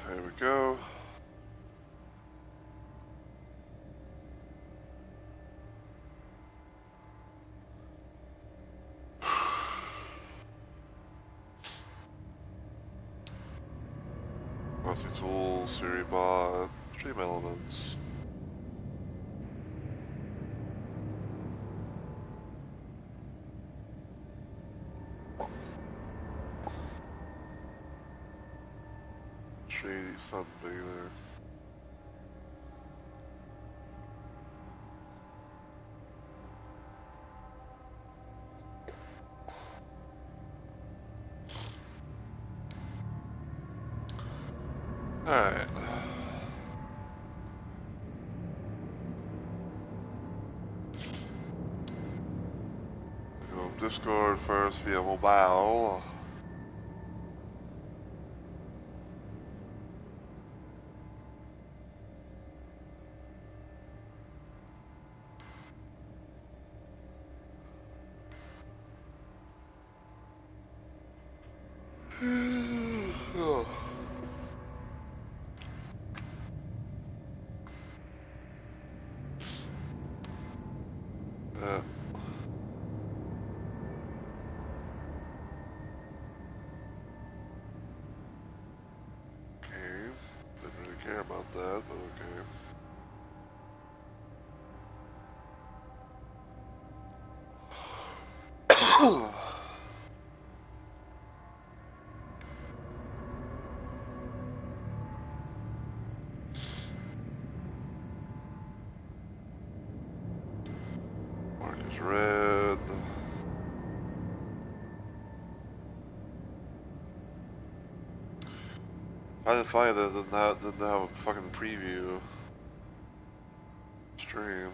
There we go. Multi-tools, Seribot, stream elements. Shady Sunbather. Alright. Go Discord first via mobile. Oh. Okay. Didn't really care about that, but okay. Mark is red. I didn't find that it didn't have a fucking preview stream.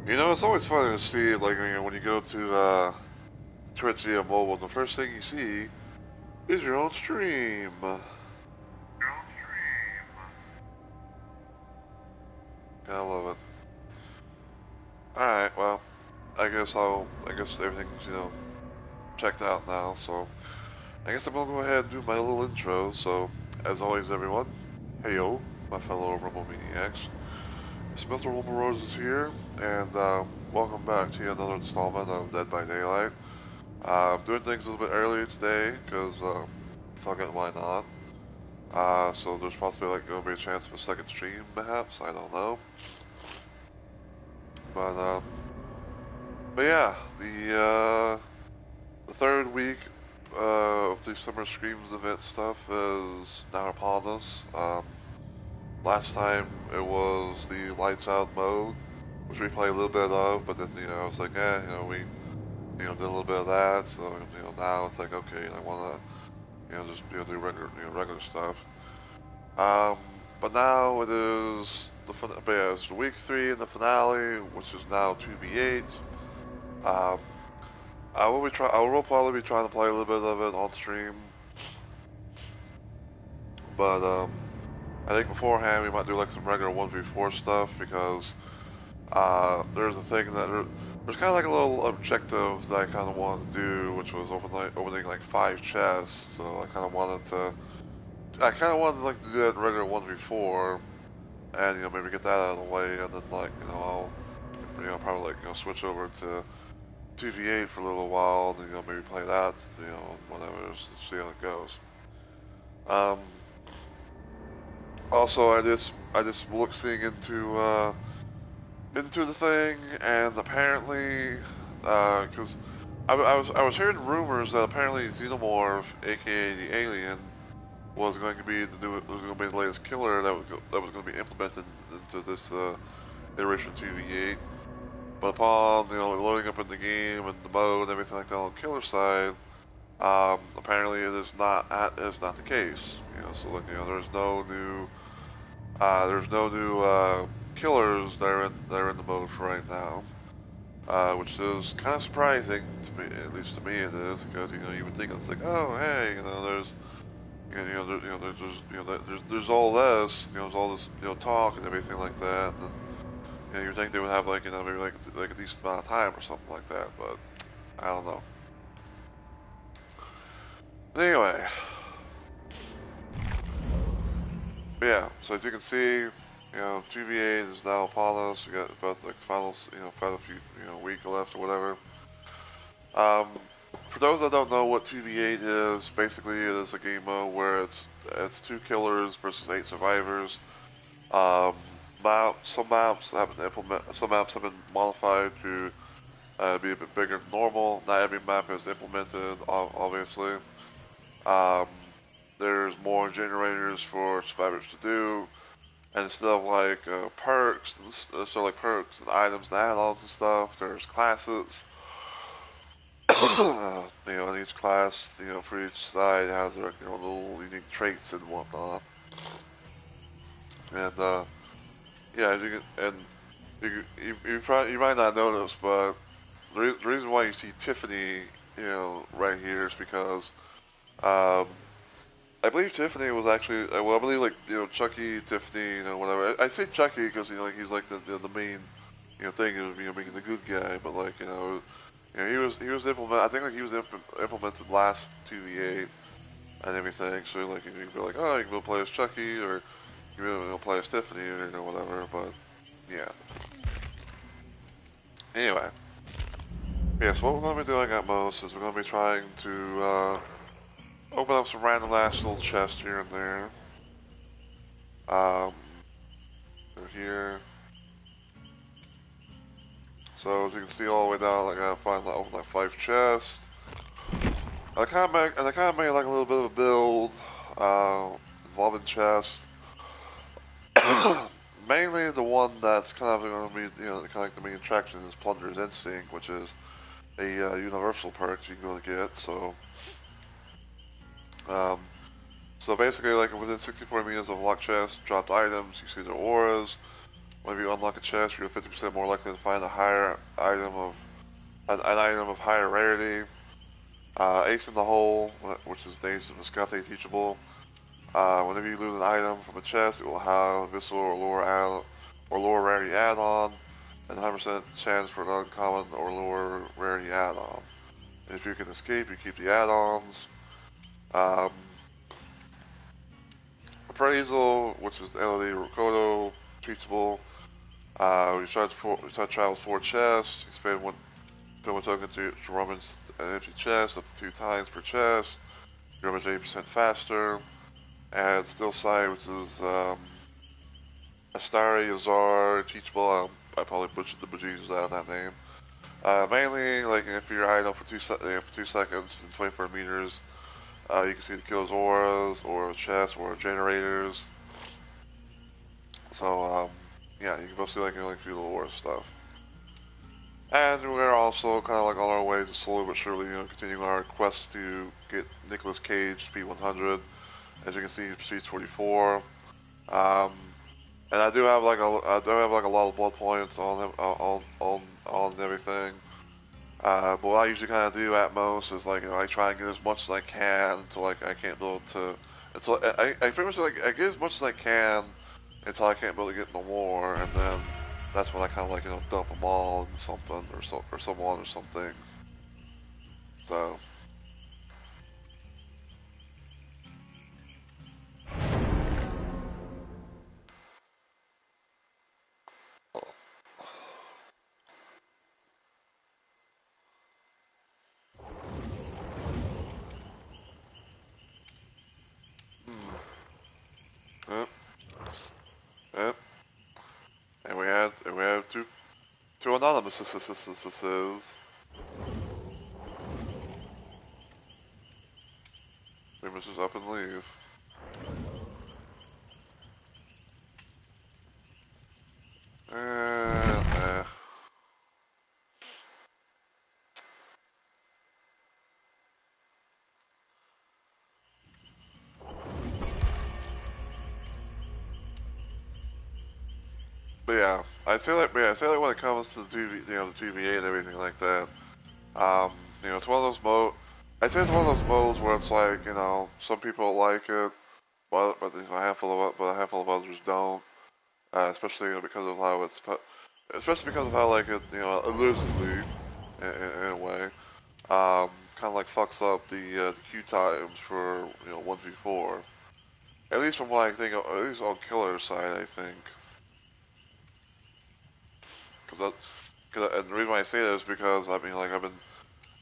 You know, it's always funny to see, like, when you go to Twitch via mobile, the first thing you see is your own stream. Gotta love it. Alright, well, I guess everything's, checked out now, so I guess I'm gonna go ahead and do my little intro. So, as always, everyone, heyo, my fellow Rumble Maniacs. Smith Rumble Rose is here, and welcome back to another installment of Dead by Daylight. I'm doing things a little bit earlier today, because, fuck it, why not? So there's possibly, like, gonna be a chance of a second stream, perhaps, I don't know. But yeah, the third week of the Summer Screams event stuff is now upon us. Last time it was the Lights Out mode, which we played a little bit of, but then, I was like, we, did a little bit of that, so, now it's like, okay, I wanna, just, do regular stuff. But now it is it's week 3 in the finale, which is now 2v8. I will probably be trying to play a little bit of it on stream, but I think beforehand we might do like some regular 1v4 stuff, because there's a thing that there's kind of like a little objective that I kind of wanted to do, which was opening like 5 chests. So I kind of wanted to like to do that in regular 1v4, and maybe get that out of the way, and then like I'll probably like switch over to 2v8 for a little while, and maybe play that, whatever, just see how it goes. Also, I just looked seeing into the thing, and apparently, because I was hearing rumors that apparently Xenomorph, aka the alien, was going to be the latest killer that was going to be implemented into this iteration 2v8. But upon loading up in the game and the mode and everything like that on the killer side, apparently it is not the case. So like there's no new killers that are in the mode for right now. which is kind of surprising to me, at least to me it is, because you would think it's like, oh hey, there's there's all this, there's all this talk and everything like that, and you think they would have like maybe like a decent amount of time or something like that, but I don't know. Anyway, yeah. So as you can see, TVA is now upon us. We got about like the final, final few, week left or whatever. For those that don't know what TVA is, basically it is a game mode where it's 2 killers versus 8 survivors. Um, some maps have been modified to be a bit bigger than normal. Not every map is implemented, obviously. Um, there's more generators for survivors to do, and instead of like perks, and items and add-ons and stuff, there's classes. And each class, for each side has their little unique traits and whatnot. And yeah, as you can, and you might not notice, but the reason why you see Tiffany, right here is because um, I believe Tiffany was actually, well, I believe like Chucky, Tiffany, whatever. I say Chucky because like he's like the main thing of being the good guy, but like he was implemented. I think like he was implemented last 2v8 and everything. So like you can be like, oh, you can go play as Chucky or you can go play as Tiffany or whatever. But yeah. Anyway, yeah. So what we're gonna be doing at most is we're gonna be trying to open up some random ass little chests here and there. Um, here. So as you can see all the way down, like I gotta open like 5 chests. I kind of made like a little bit of a build involving chests. Mainly the one that's kind of going to be, kind of like the main attraction is Plunder's Instinct, which is a universal perk you can go to get. Um, so basically, like within 64 meters of locked chests, dropped items, you see their auras. Whenever you unlock a chest, you're 50% more likely to find a higher item of an item of higher rarity. Ace in the Hole, which is the Ace of Viscante Teachable. Whenever you lose an item from a chest, it will have Visceral or lower rarity add-on, and 100% chance for an uncommon or lower rarity add-on. If you can escape, you keep the add-ons. Um, Appraisal, which is LD Rokoto, Teachable. We start travels 4 chests. You spend one token to rummage an empty chest up to 2 times per chest. You rummage 80% faster. And Still Sight, which is Astari Azar Teachable. I probably butchered the bejesus out of that name. Mainly, like if you're idle for 2 seconds and 24 meters, you can see the kills auras or chests or generators. So yeah, you can mostly like few little aura stuff. And we're also kind of like on our way to slowly but surely, continuing our quest to get Nicolas Cage to P100. As you can see, Prestige 44. And I do have like a lot of blood points on him, on everything. But what I usually kind of do at most is like I try and get as much as I can until like I can't build to until I pretty much like I get as much as I can until I can't really get no more, and then that's when I kind of like dump them all in something or someone or something. So. Yep, yep. And we have two anonymous. We must just up and leave. Nah. But yeah, I say like when it comes to the TV, the TVA and everything like that. Um, it's one of those I'd say it's one of those modes where it's like, some people like it, but there's a handful of others don't. Especially because of how especially because of how like it, allegedly, in a way, kind of like fucks up the queue times for 1v4. At least from what I think, at least on Killer's side, I think. And the reason why I say that is because I mean, like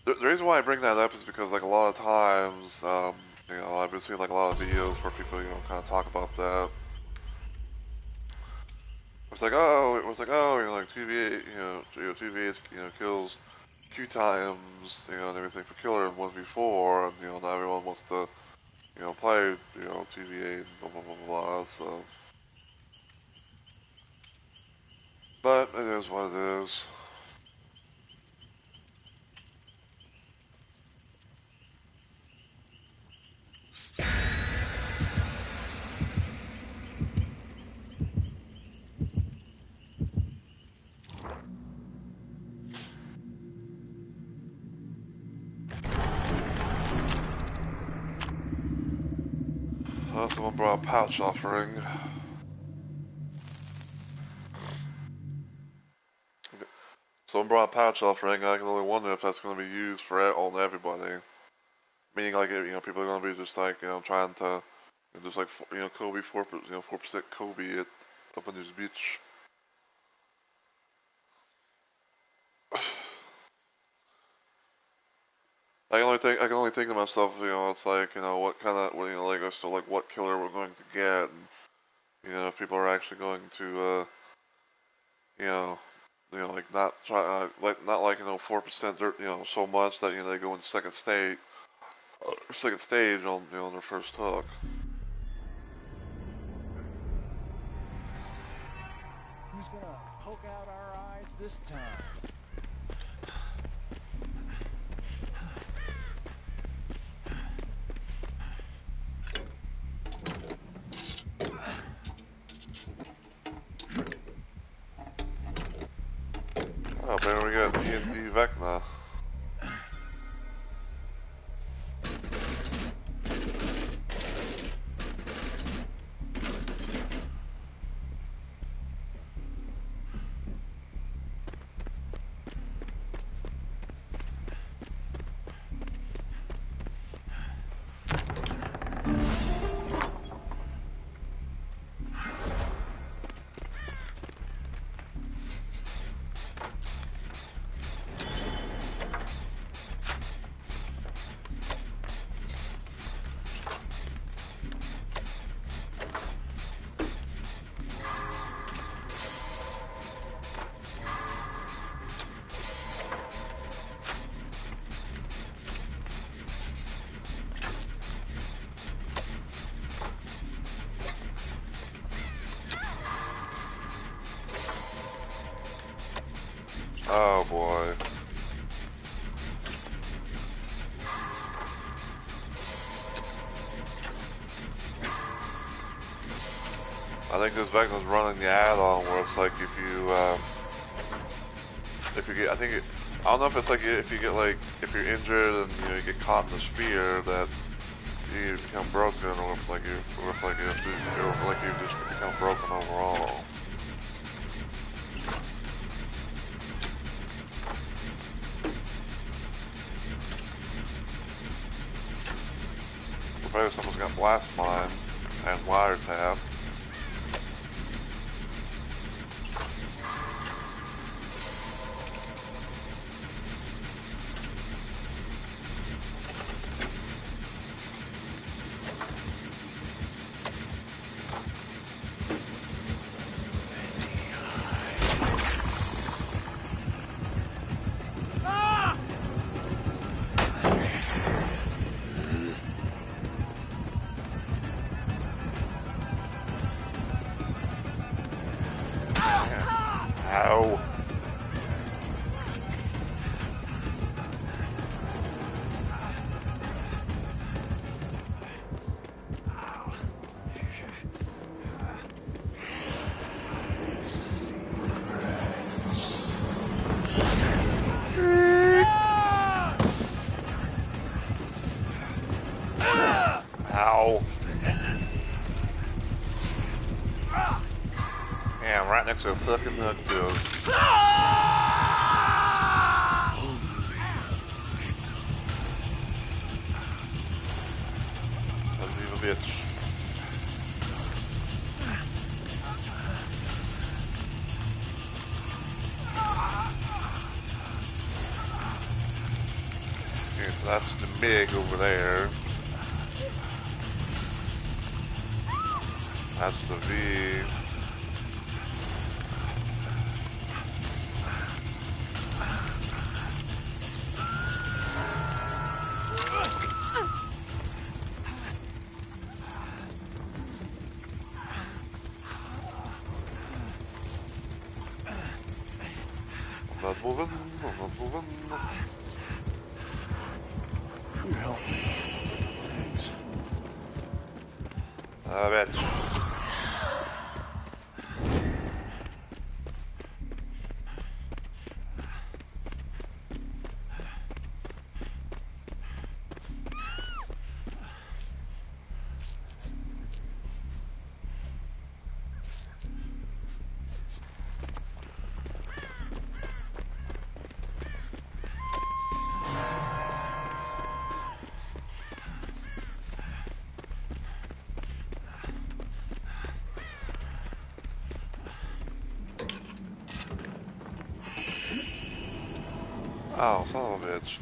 the reason why I bring that up is because like a lot of times, I've been seeing like a lot of videos where people, kind of talk about that. Like TVA, TVA, kills queue times, and everything for Killer in 1v4, and now everyone wants to, play, TVA and blah blah blah blah. So, but it is what it is. Someone brought a pouch offering. Someone brought a pouch offering. I can only wonder if that's going to be used for on everybody. Meaning, like, people are going to be just like, trying to, just like, Kobe 4%, Kobe it up on his beach. I can only think to myself, it's like, what kind of, like, as to like what killer we're going to get, and if people are actually going to, like not try, not like 4% dirt, so much that they go into second stage on on their first hook. Who's gonna poke out our eyes this time? Oh, man, we got D&D Vecna. Oh boy. I think this Vecna's running the add-on where it's like if you get, I don't know if it's like if you get like, if you're injured and you get caught in the sphere that you become broken, or if like you just become broken overall. Maybe someone's got blast mine and wiretap. Ow. Ow. Yeah, I'm right next to a fucking hook too. Son of a bitch. Okay, so that's the MiG over there. That's the V. I'm not moving. I'm not moving. You help me. Thanks. Bitch. Oh, son of a bitch.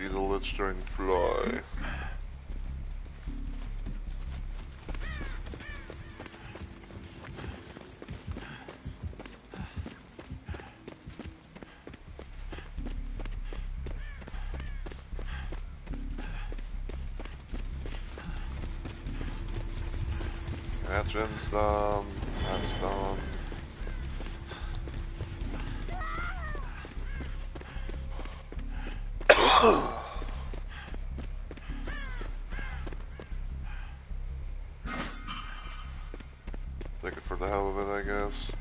Needle Lidstring Fly. Engine's done. That's done. Take it for the hell of it, I guess.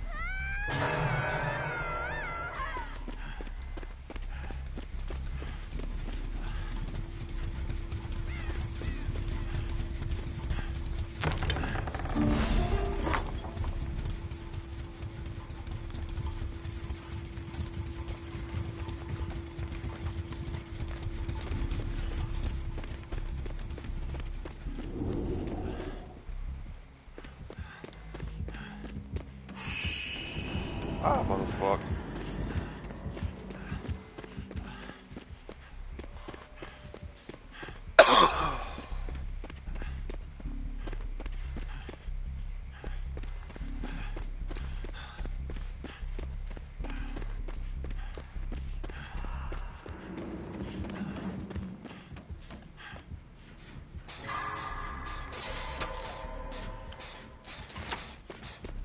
Ah, motherfucker.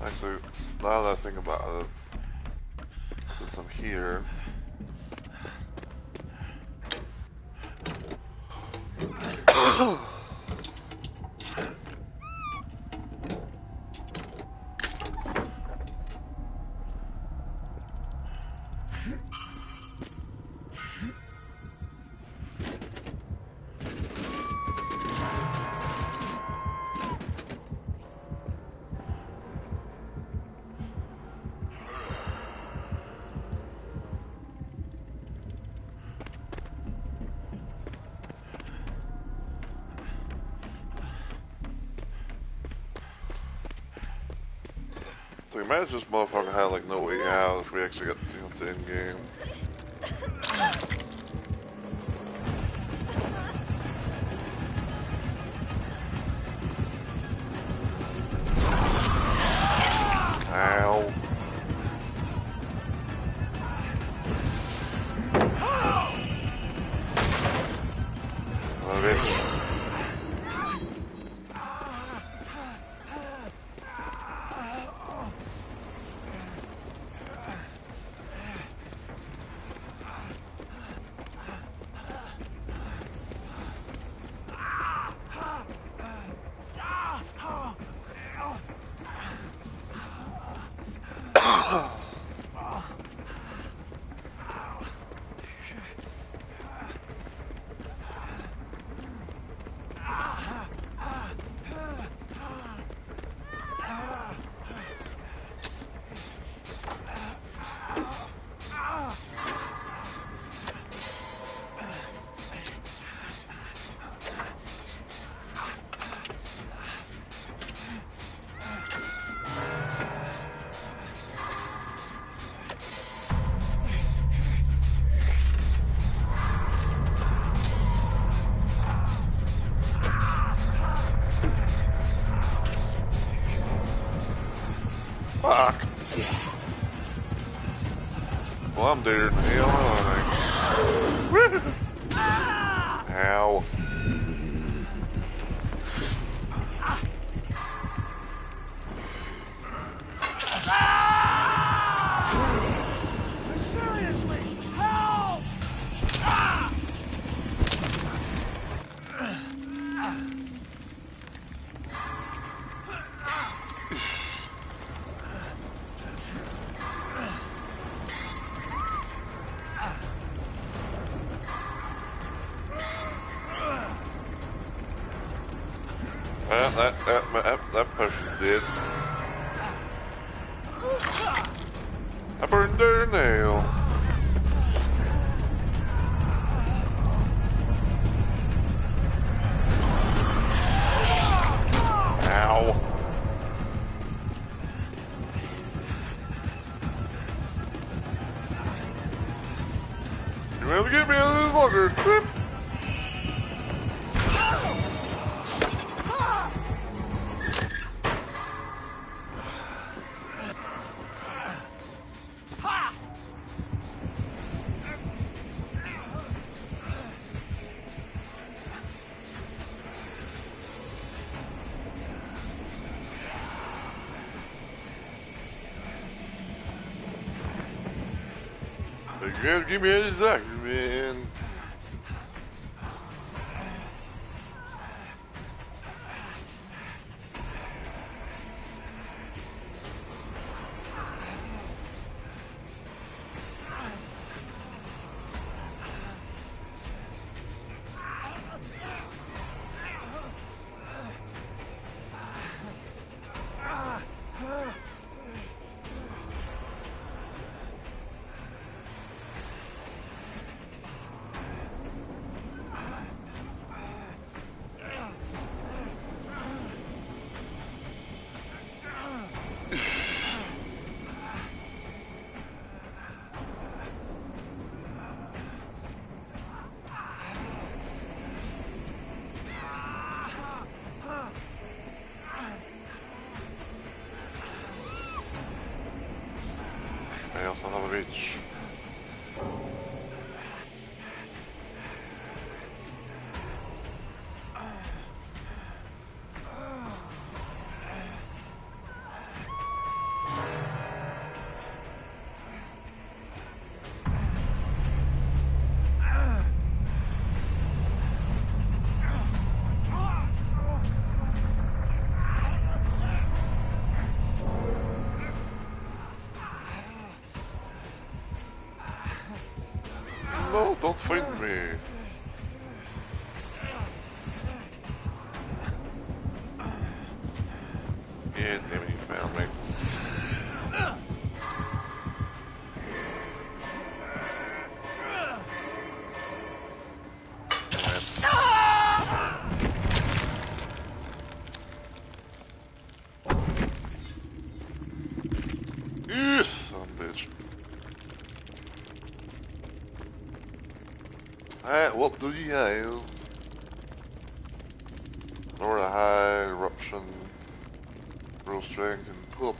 Actually, now that I think about it, since I'm here, so imagine this motherfucker had like no way out if we actually got to end game. Ow. Okay. Fuck. Well, I'm dead in the hell, I think. Ow. Seriously, help! Well, that person's dead. I burned their nail. Ow. You will get me out of this locker. You gotta give me a doctor, man. son of a bitch. No, don't find me. Yeah, damn it, you found me. Yes, son of a bitch. Alright, what do you have? Lower the high, eruption, real strength, and pull up.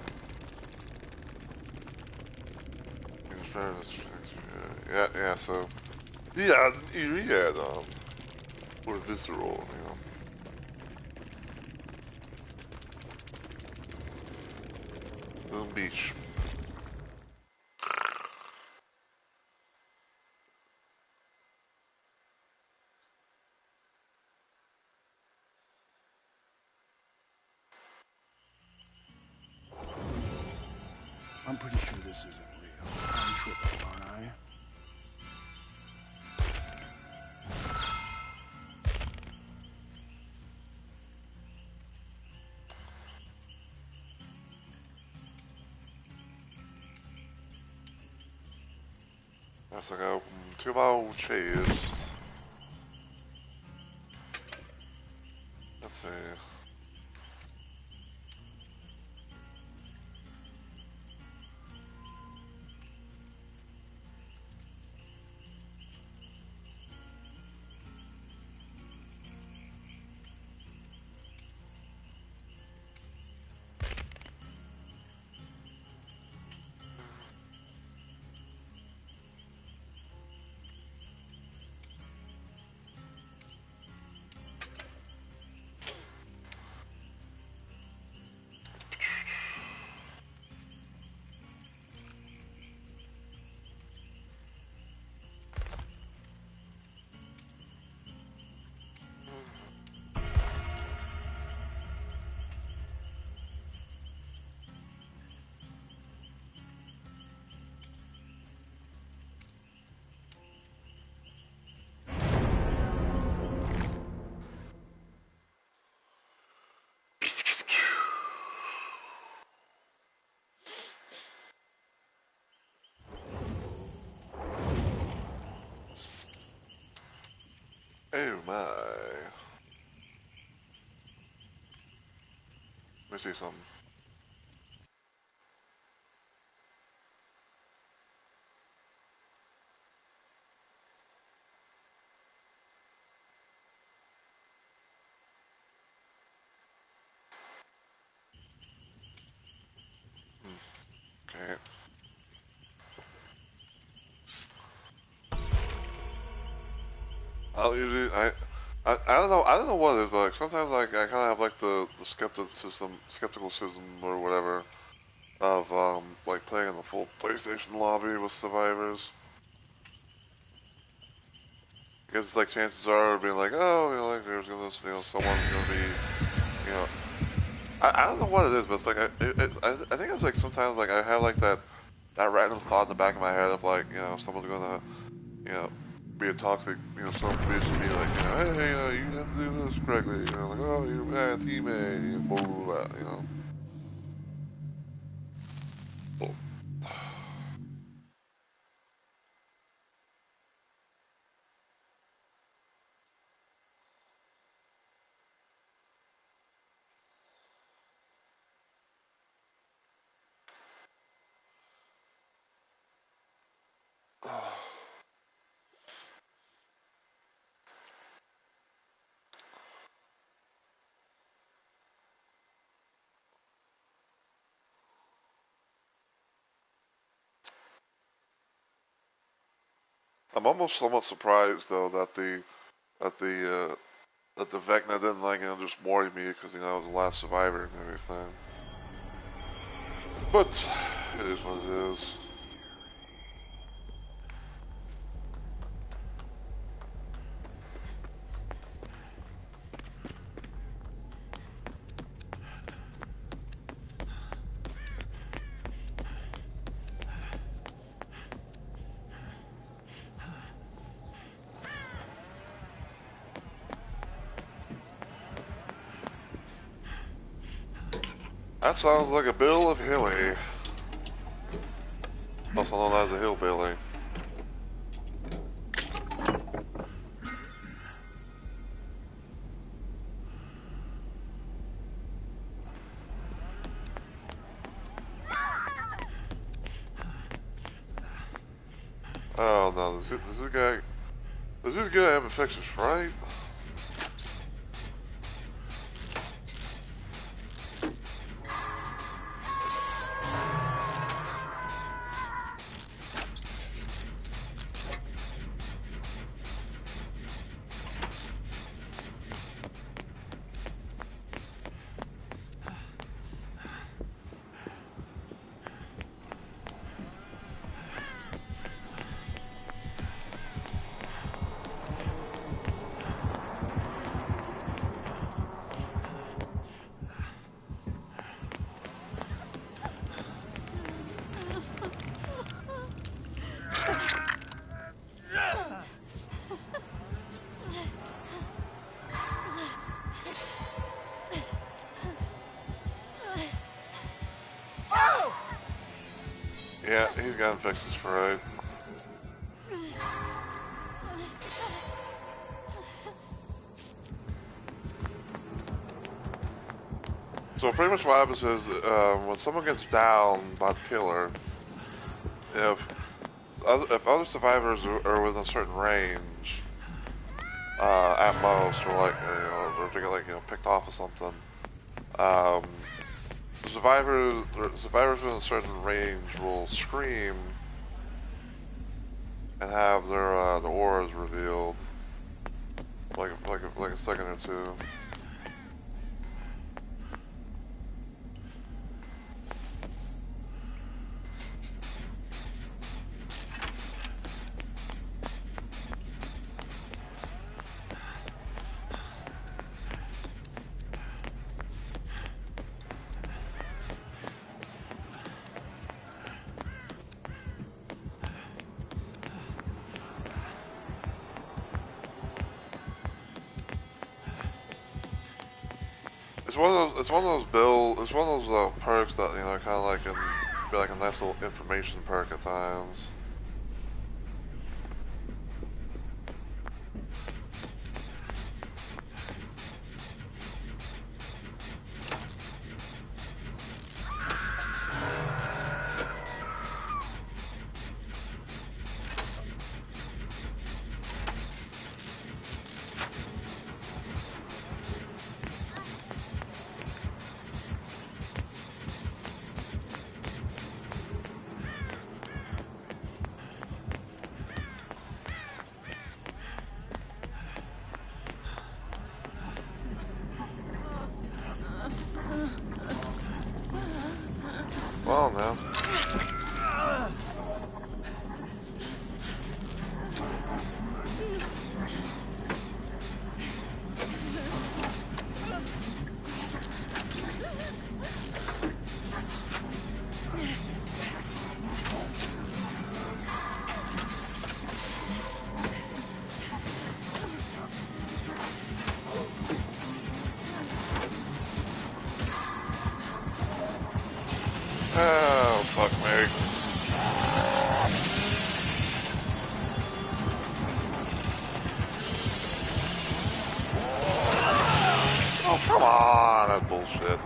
Yeah, so. Yeah, you had, or visceral, you know. Boom Beach. I'm pretty sure this isn't real. I'm tripping, aren't I? That's like I open 2 my old chest. Let's see. Oh my. Let me see something. Okay. I'll usually, I don't know what it is, but like sometimes like I kind of have like the skepticism or whatever of like playing in the full PlayStation lobby with survivors. Because like chances are being like, oh, you know, like there's gonna, you know, someone's gonna be, you know, I don't know what it is, but it's like I think it's like sometimes like I have like that random thought in the back of my head of like, you know, someone's gonna, you know, be a toxic, you know, some bitch and be like, you know, hey, you didn't do this correctly, you know, like, oh, you're a bad teammate, you know, blah, blah, blah, you know. I'm almost somewhat surprised though that the Vecna didn't like just worry me because I was the last survivor and everything. But it is what it is. That sounds like a bill of hilly. Also known as a hillbilly. Oh no, does this guy have infectious fright? Yeah, he's got infectious fright. So pretty much what happens is when someone gets down by the killer, if other survivors are within a certain range, at most, or to get picked off or something, the survivors within a certain range will scream and have their auras revealed, like a second or two. It's one of those perks that kind of like can be like a nice little information perk at times. Well, now. Oh, fuck me. Oh, come on, that's bullshit.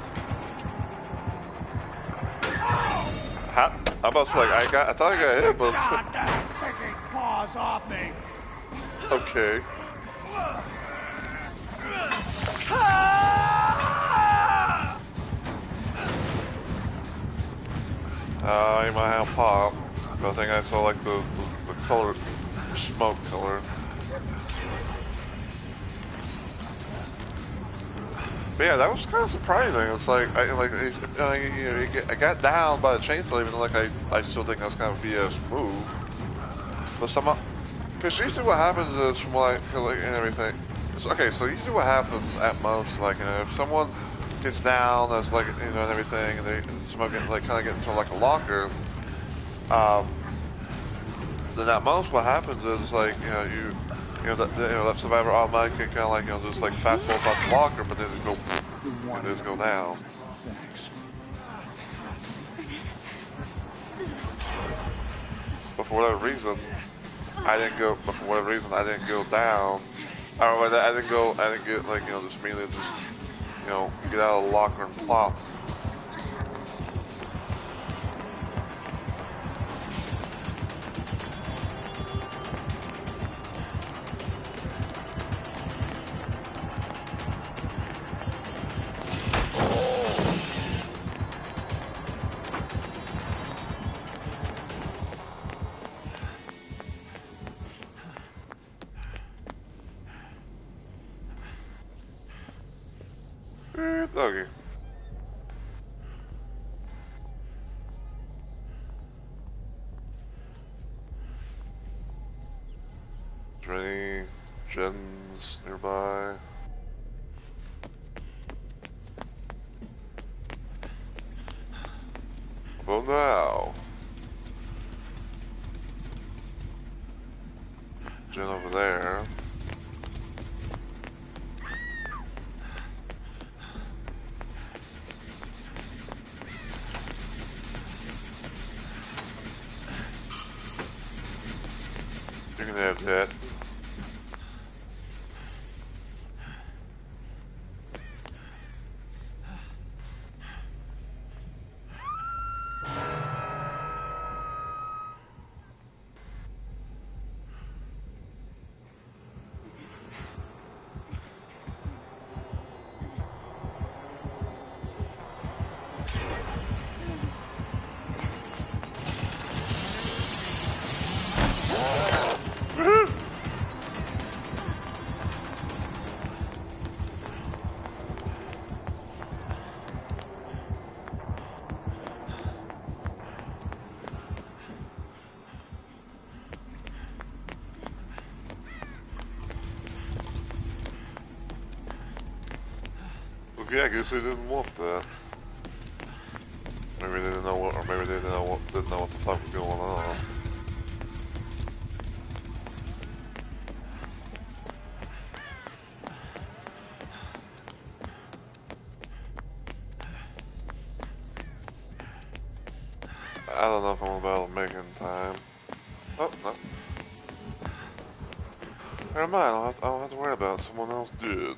How about I thought I got hit, but... Goddamn freaking paws off me! Okay. You might have pop. But I think I saw like the color smoke killer. But yeah, that was kind of surprising. It's like, I got down by the chainsaw, even though like I still think that was kind of a BS move. But somehow, because usually what happens is from like and everything. Okay, so usually what happens at most, like if someone gets down, that's like and everything, and they smoking like kind of get into like a locker. Then at most what happens is like that survivor automatically kind of like just like fast falls off the locker, but then just go down. Thanks. But for whatever reason, I didn't go. But for whatever reason, I didn't go down. Or I didn't go. I didn't get like just immediately just get out of the locker and plop. Okay. Is there any gens nearby? Well, now. Gen over there. You're gonna have that. Yeah, I guess they didn't want that. Maybe they didn't know what, or maybe they didn't know what the fuck was going on. I don't know if I'm gonna be able to make it in time. Oh, no. Never mind, I don't have to worry about it. Someone else did.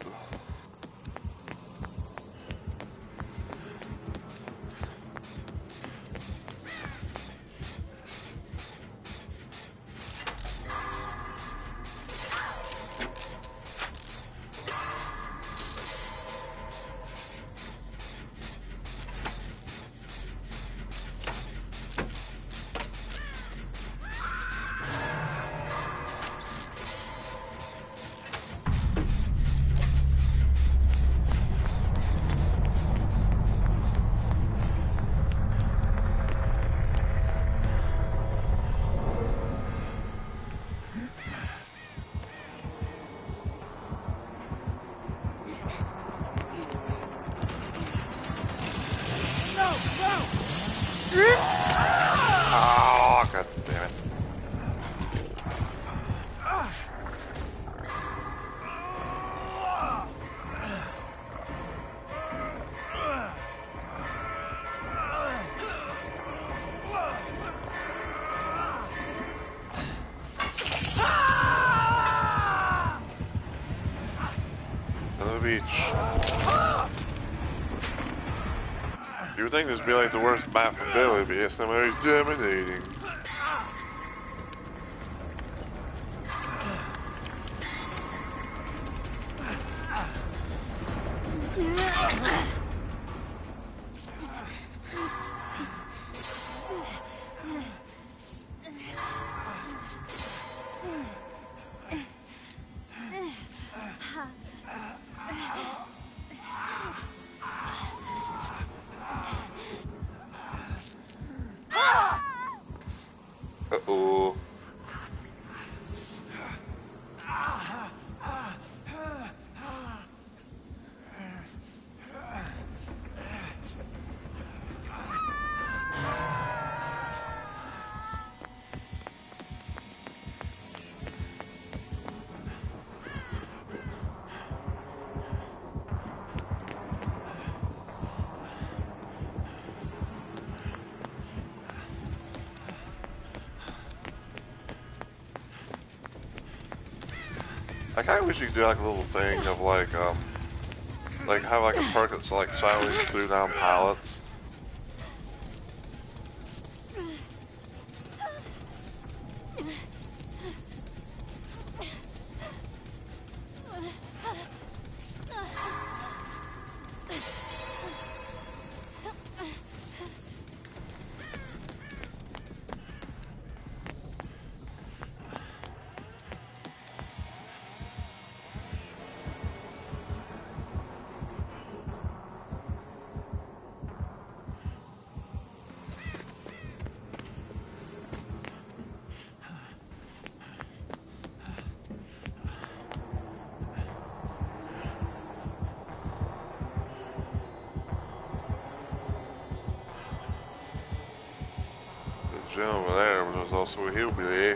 Oh, god damn it. Another beach. You would think this would be like the worst map for Billy, but yes, somebody's dominating. I kind of wish you could do like a little thing of like have like a perk that's like silently threw down pallets. The gym over there, but there's also a hillbilly.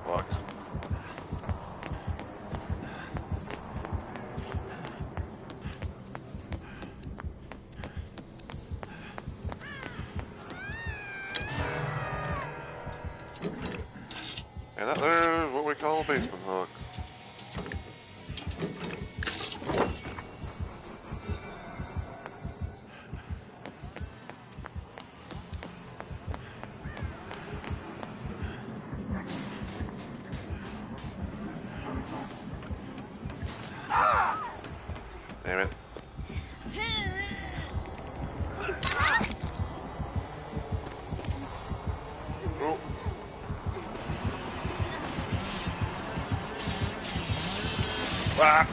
Fuck. And that there's what we call a basement hook. Damn it. Oh. Ah.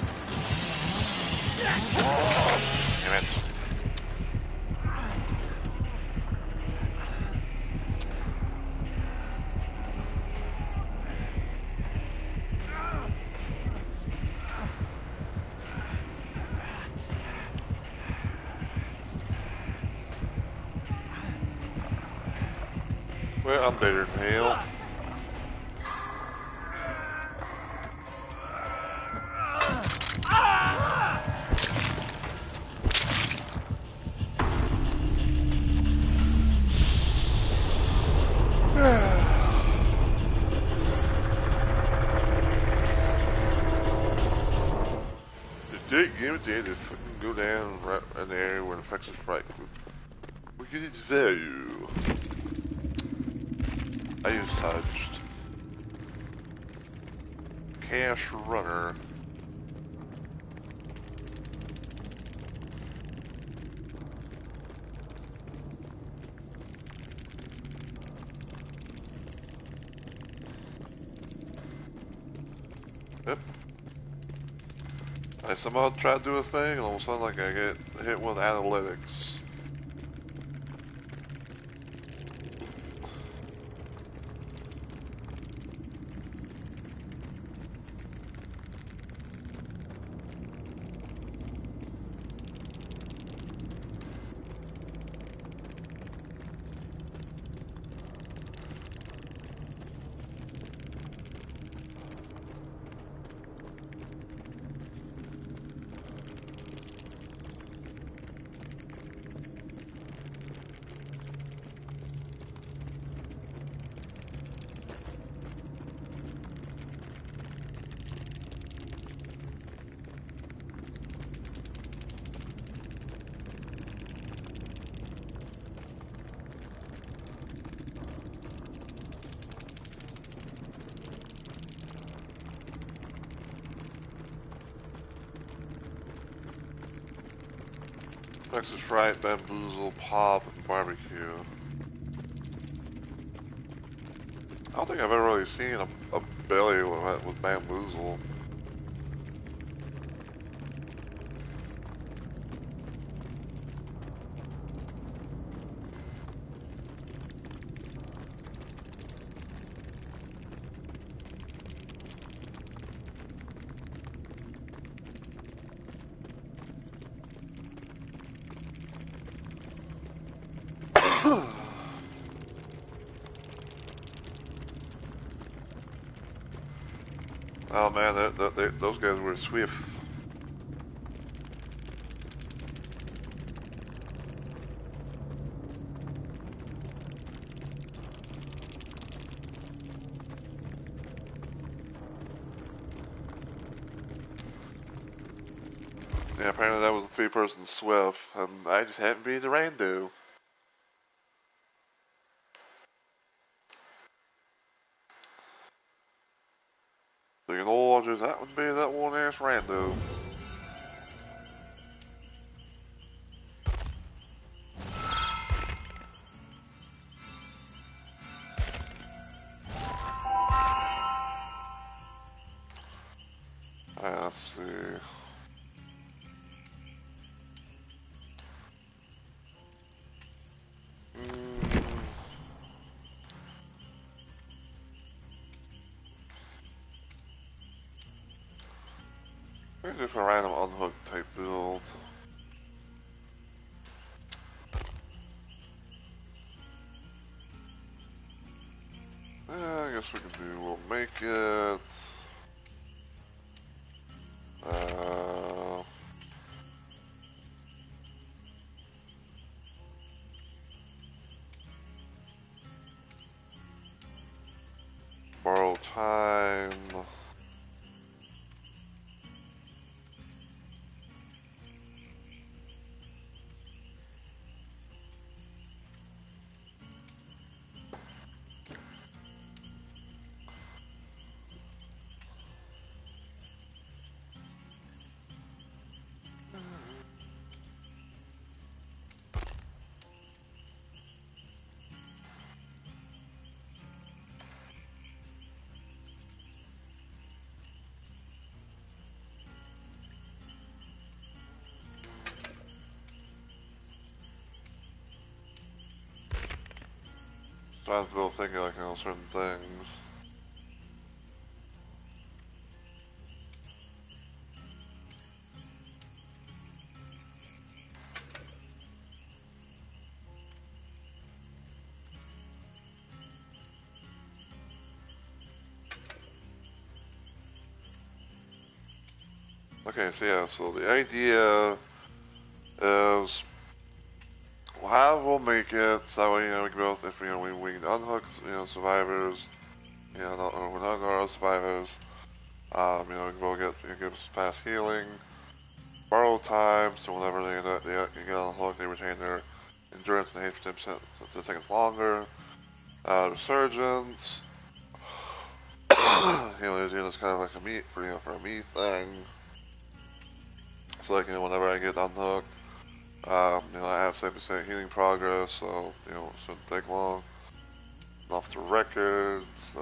Damn it. Well, I'm better than hell. Give it to you to fucking go down right in the area where the infectious fright group. We get its value. I use touched. Cash runner. Yep. I somehow try to do a thing, and all of a sudden, like, I get hit with analytics. Texas Fright, Bamboozle, Pop, and Barbecue. I don't think I've ever really seen a belly with Bamboozle. Oh man, those guys were swift. Yeah, apparently that was a three-person Swift, and I just hadn't beat the Randu. Thinking, oh, just that would be that one-ass Randu. Alright, let's see. Maybe just a random unhook type build. Yeah, I guess we can do, we'll make it. Borrow time. Trying to thinking like, certain things. Okay, so yeah, so the idea is we'll make it so that way, we can both, if, we can unhook, survivors, or we're not our survivors, we can both give us fast healing, borrow time, so whenever they get unhooked, they retain their endurance and HP 10% 10 seconds longer, resurgence, it's kind of like a meat, for a meat thing, so like, whenever I get unhooked, I have 7% healing progress, so, it shouldn't take long. Off the record, so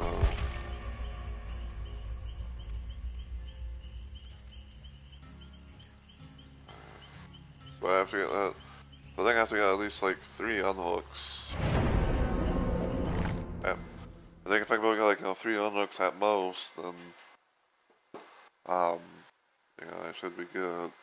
I have to get that. I think I have to get at least like 3 unhooks. I think if I can get like 3 unhooks at most, then I should be good.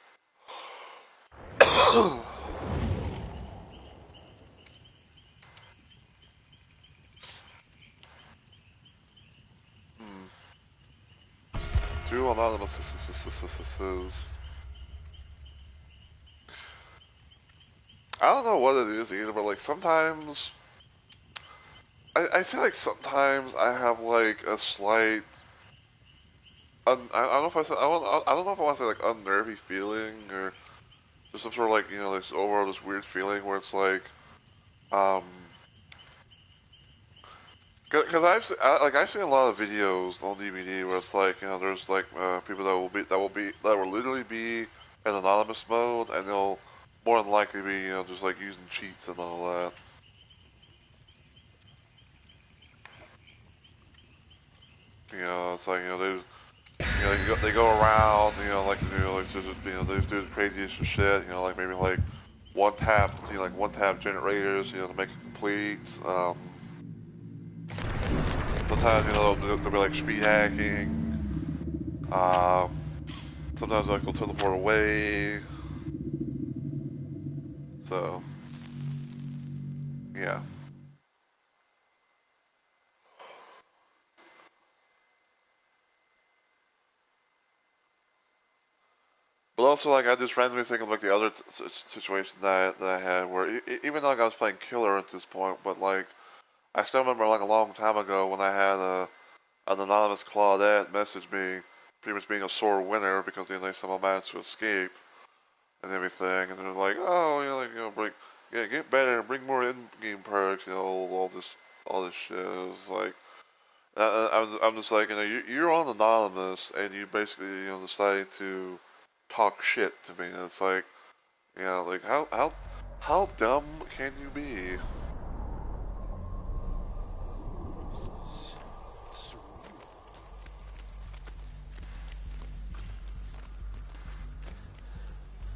Two anonymous. I don't know what it is either, but like sometimes I feel like sometimes I have like a slight. I don't know if I said I don't know if I want to say like unnervy feeling or just some sort of like this overall this weird feeling where it's like because I've seen a lot of videos on DVD where it's like there's like people that will literally be in anonymous mode and they'll more than likely be just like using cheats and all that. It's like they go around they just do the craziest shit like maybe like one tap like one tap generators to make it complete. Sometimes they'll be like speed hacking. Sometimes like they'll teleport away. So yeah. But also, like, I just randomly think of like the other situation that I had where even though like, I was playing killer at this point, but like I still remember like a long time ago when I had an anonymous Claudette message me, pretty much being a sore winner because they somehow managed to escape. and everything, and they're like, oh, bring, yeah, get better, bring more in-game perks, all this shit. It's like, I'm just like, you're on Anonymous, and you basically, decide to talk shit to me. And it's like, like how dumb can you be?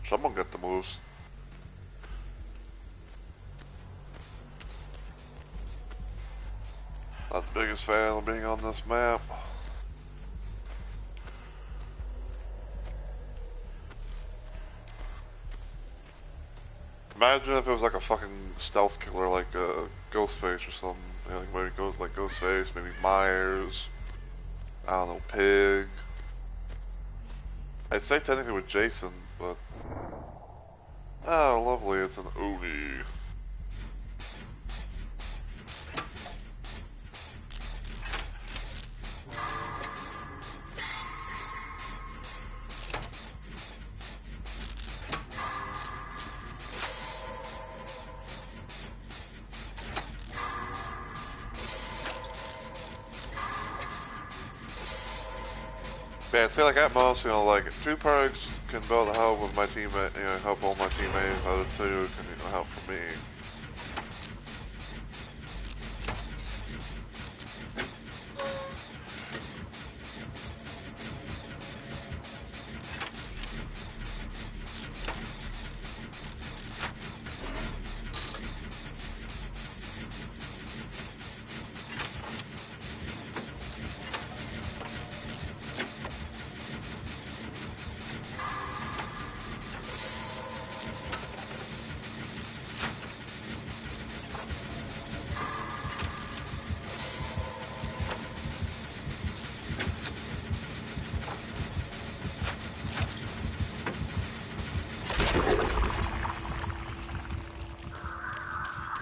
Someone get the moves. Not the biggest fan of being on this map. Imagine if it was like a fucking stealth killer, like Ghostface or something. Like maybe Ghostface, maybe Myers. I don't know, Pig. I'd say technically with Jason, but oh, lovely, it's an Oni. Yeah, say like at most, like 2 perks can build help with my teammate, help all my teammates. Other 2 can help for me.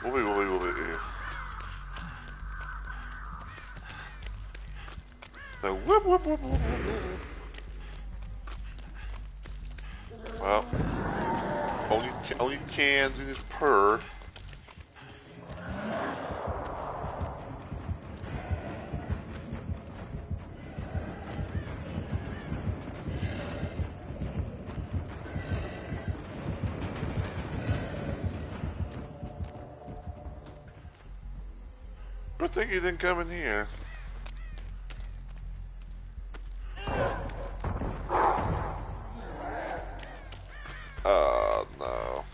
We'll be. So whoop. Well, only cans in this purr. Good thing you didn't come in here. No.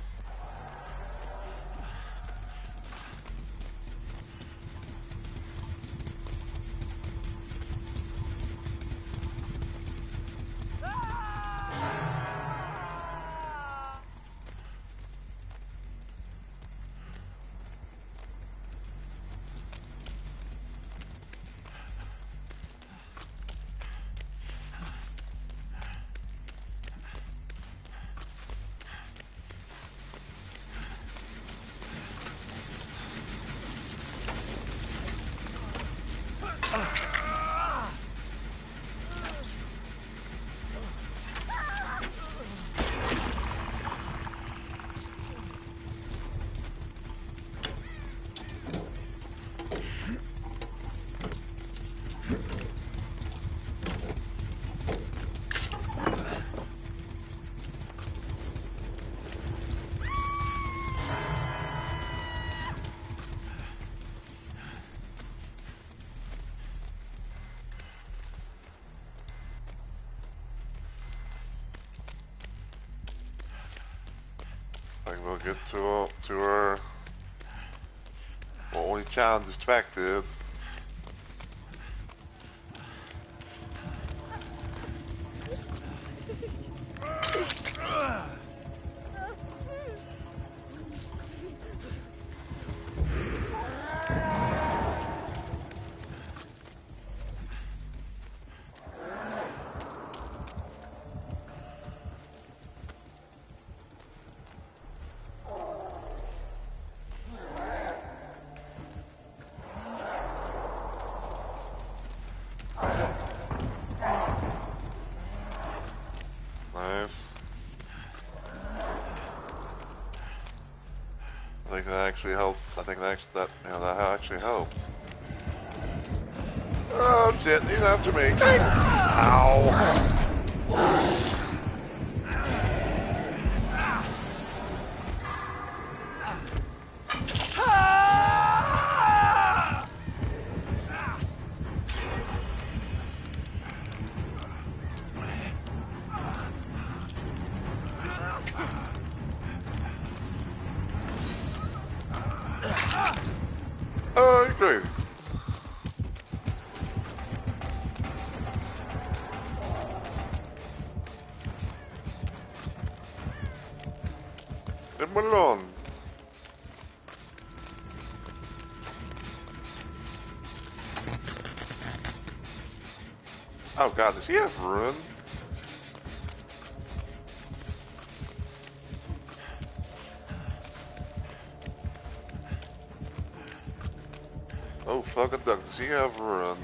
I think we'll get to her. Well, only challenge distracted. I think that actually helped. I think that that actually helped. Oh shit, he's after me. Ow! Oh, you're crazy. Leave me alone. Oh god, does he have ruin? Oh fucking duck, does he have ruin?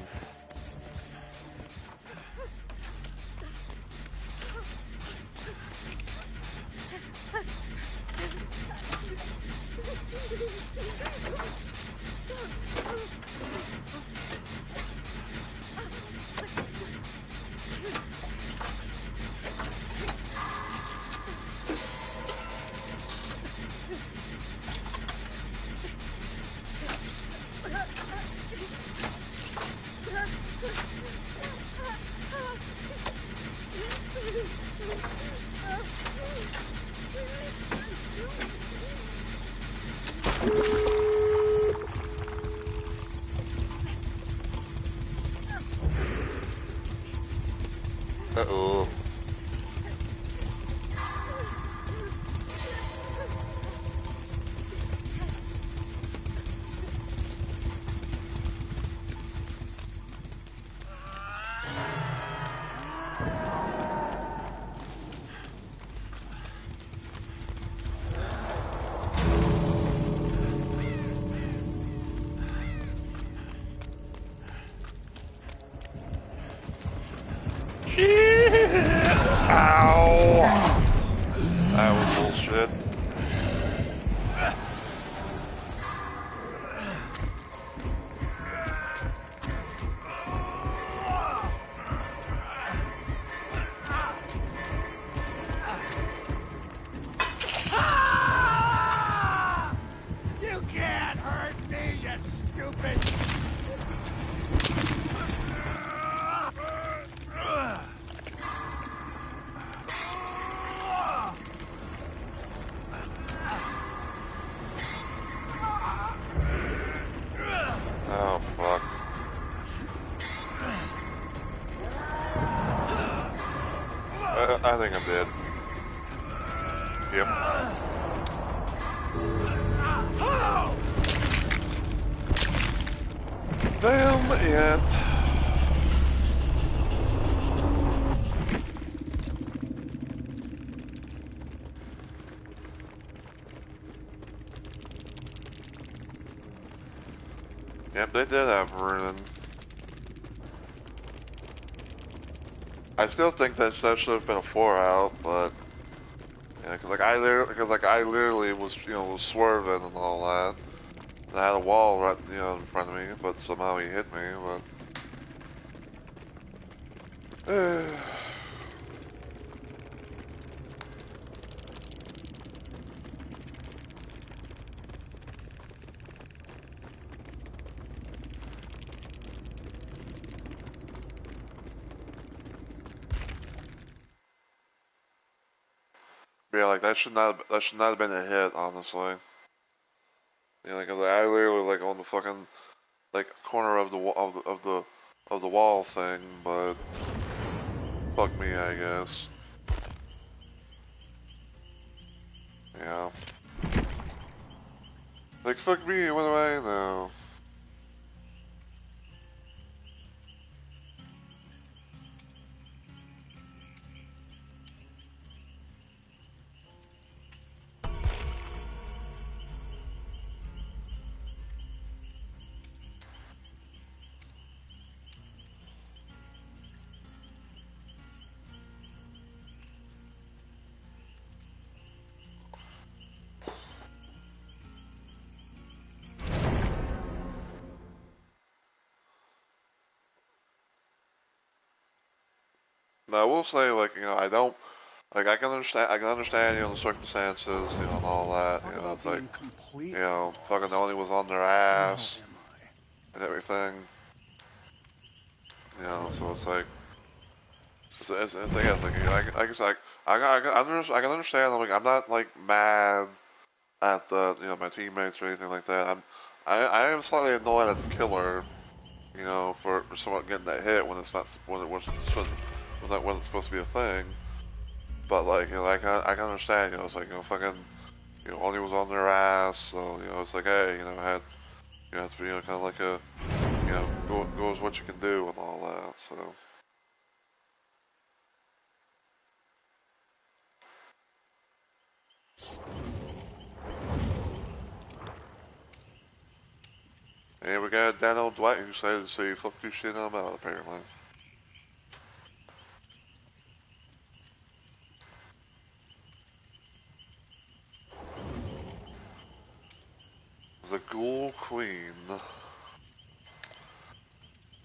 Uh-oh. Ow! That was bullshit. You can't hurt me, you stupid! Oh fuck. I think I'm dead. Yep. Damn it. Yep, they did have ruin. I still think that should have been a 4 out, but yeah, cause I literally was was swerving and all that. And I had a wall right in front of me, but somehow he hit me. But yeah, like that should not have been a hit, honestly. Yeah, like I literally like on the fucking like corner of the of the wall thing, but fuck me, I guess. Yeah. Like fuck me, what do I know? Now, I will say, like, you know, I don't, like, I can understand, you know, the circumstances, you know, and all that, Talk you know, about it's like, being complete. you know, fucking Oni was on their Where the hell ass am I? and everything, you know, so it's like, it's like, yeah, like I guess, like, I can understand, like, I'm not, like, mad at the, you know, my teammates or anything like that. I am slightly annoyed at the killer, you know, for someone getting that hit when it's not, when it wasn't, when it's supposed to be a thing. But, like, you know, I can understand, you know, it's like, you know, fucking, you know, Oni was on their ass, so, you know, it's like, hey, you know, you have to be, you know, kind of like a, you know, go as what you can do and all that, so. And we got Daniel Dwight who decided to say, fuck you shit, I'm out, apparently. The Ghoul Queen.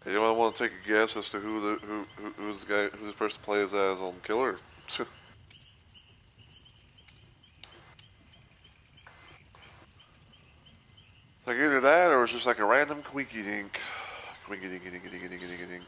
Anyone want to take a guess as to who this person plays as on Killer? Like either that or it's just like a random quinky dink. Quinky dinky dinky dinky dinky dinky dink.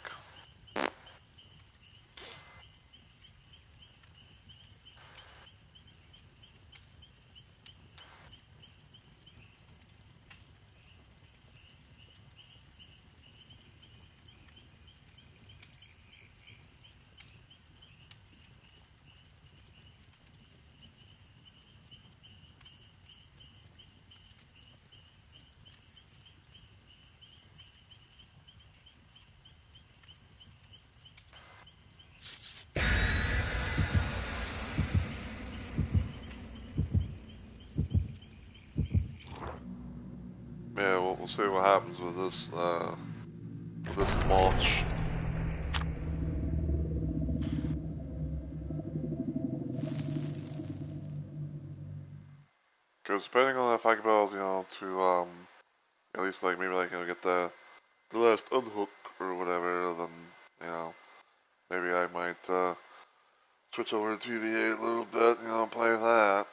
Yeah, we'll see what happens with this launch. Because depending on if I can be able, you know, to at least like maybe like, you know, get the last unhook or whatever, then, you know, maybe I might switch over to TVA a little bit, you know, play that.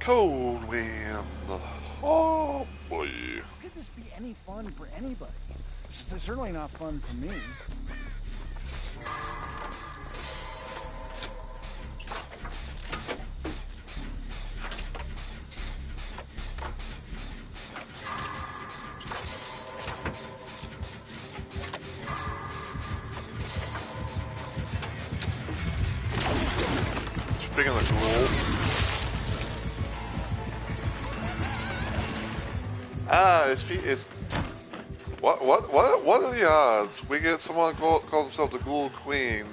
Cold wind. Oh boy. How could this be any fun for anybody? It's certainly not fun for me. Speaking of cool. It's what are the odds? We get someone calls himself the Ghoul Queen.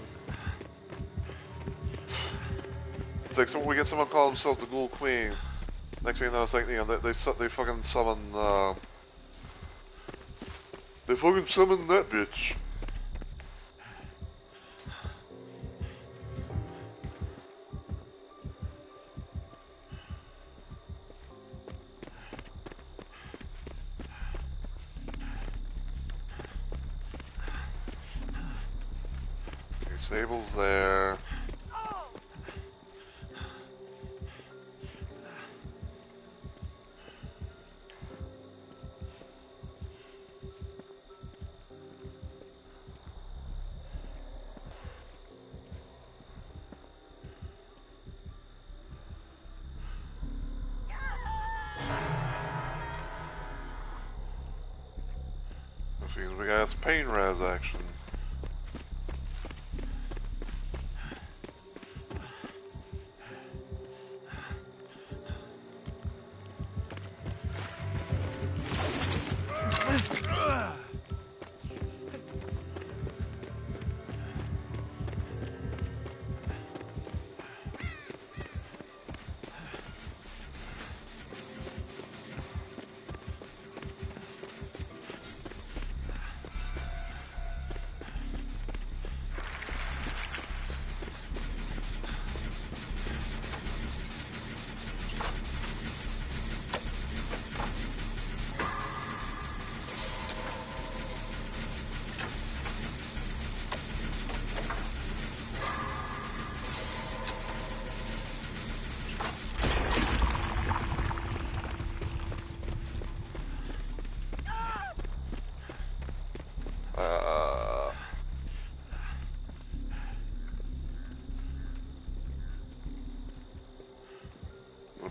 It's like we get someone calls himself the Ghoul Queen. Next thing you know, it's like, you know, they fucking summon they fucking summon that bitch. Sable's there. It seems we got some pain res action.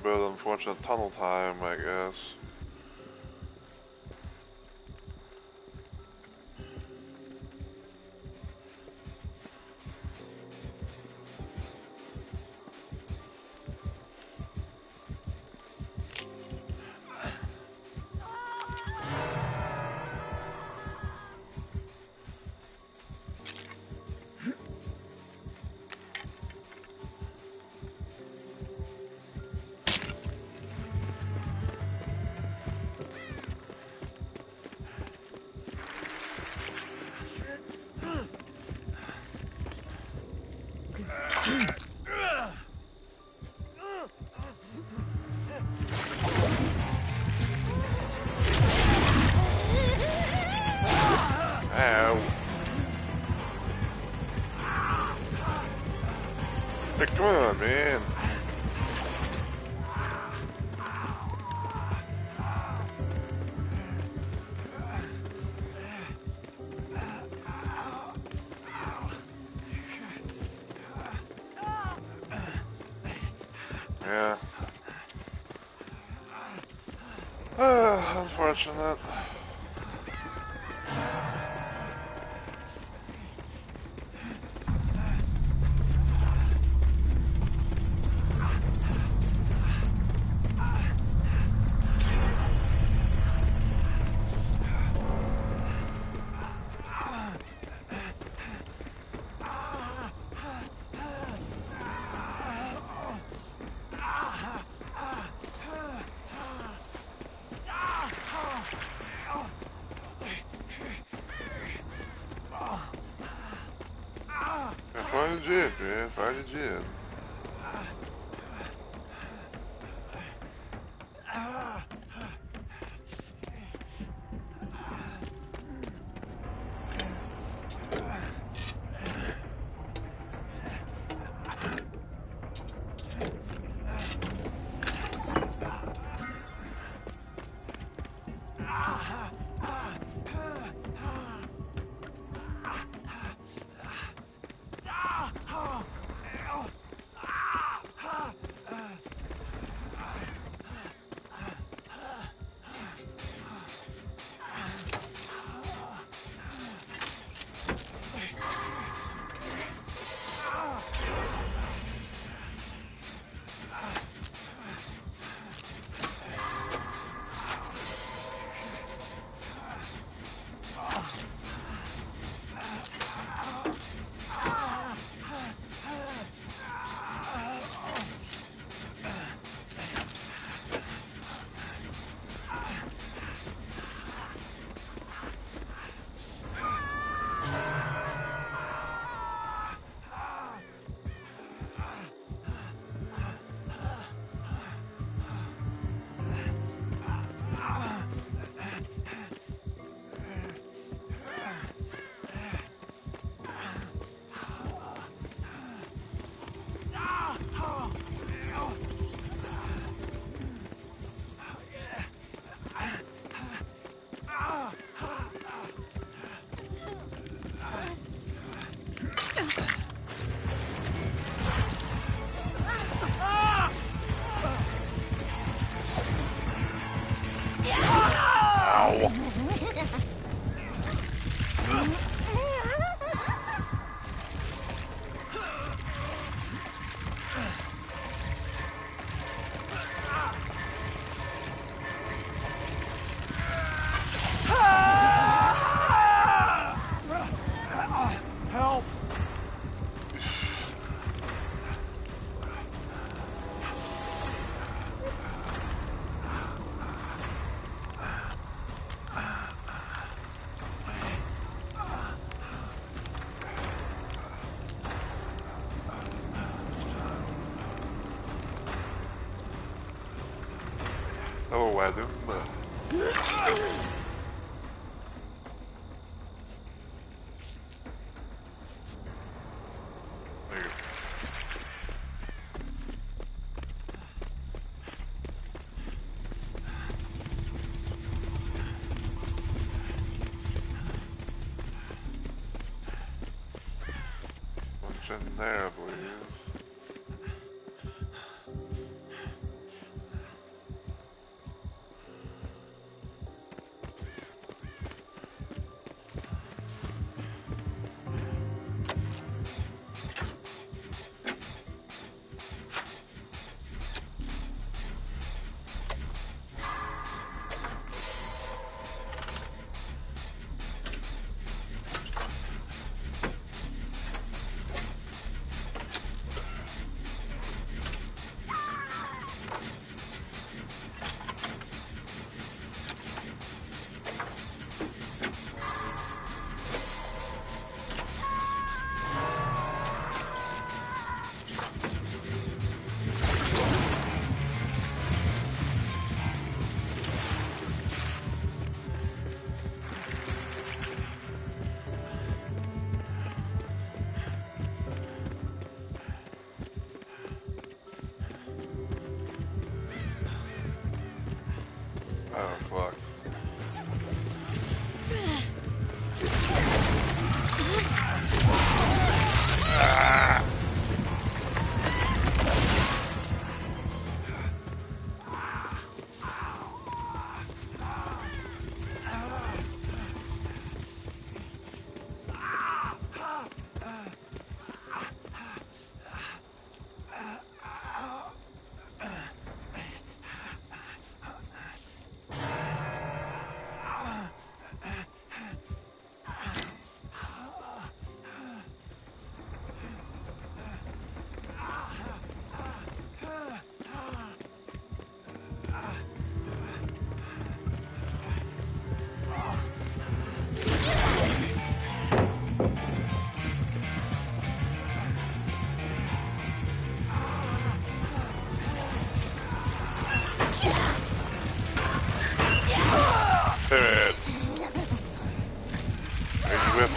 bit of unfortunate tunnel time, I guess. Ow. Hey, come on, man. Yeah. Unfortunate. Find a jet, man. Find a jet. Ow. Help! Oh, Adam. There you go. Bunch in there, I believe.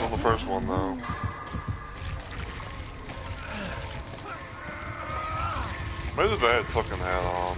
On the first one, though. Maybe the bad fucking hat on.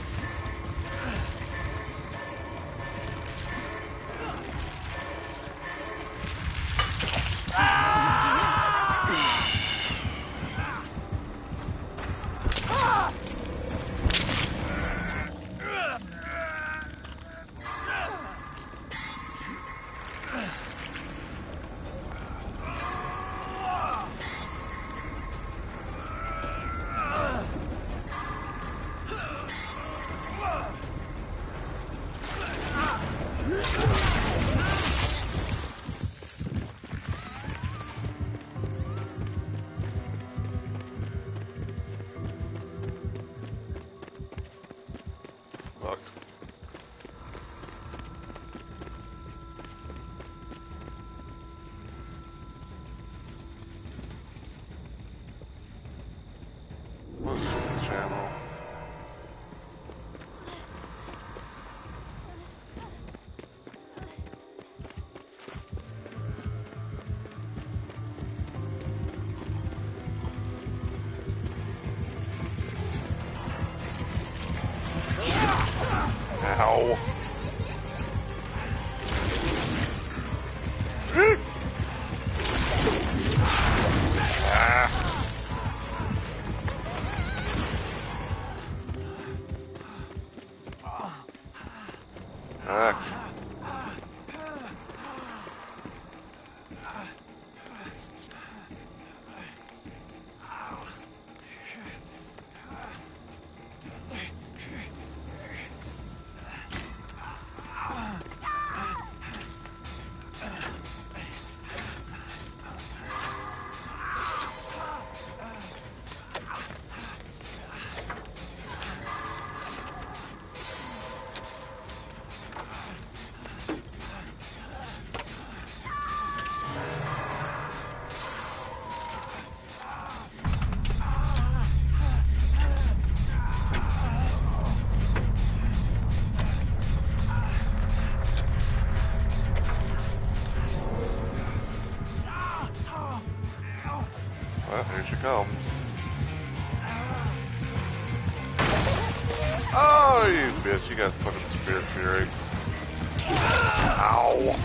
Fuck. What's the channel? Ow. Well, here she comes. Oh, you bitch. You got fucking Spirit Fury. Ow.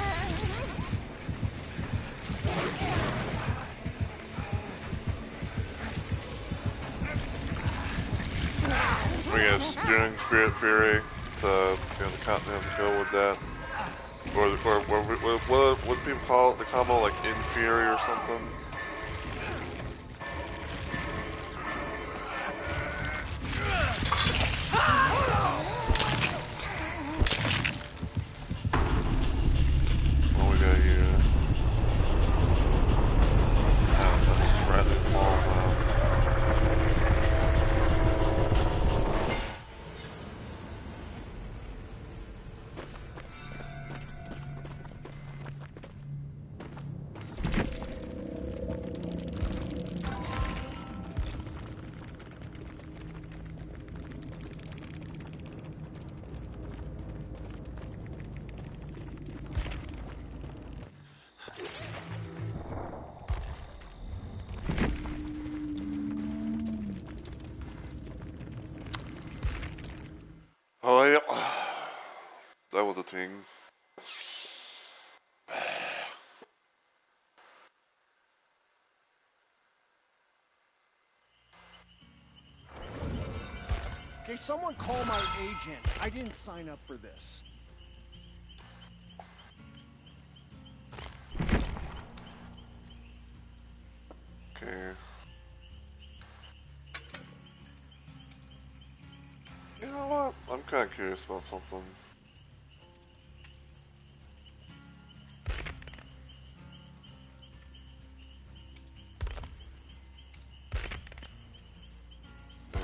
We got Spirit Fury to go with that. Or what people call it? The combo like Inferi or something. What we got here? Rather small now. Oh, yeah. That was a thing. Okay, someone call my agent. I didn't sign up for this. Okay. You know what? I'm kind of curious about something. Yeah.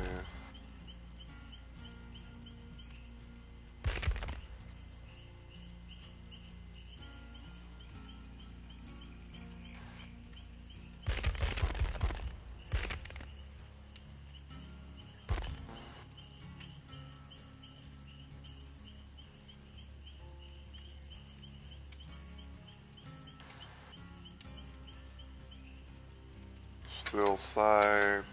Still sides.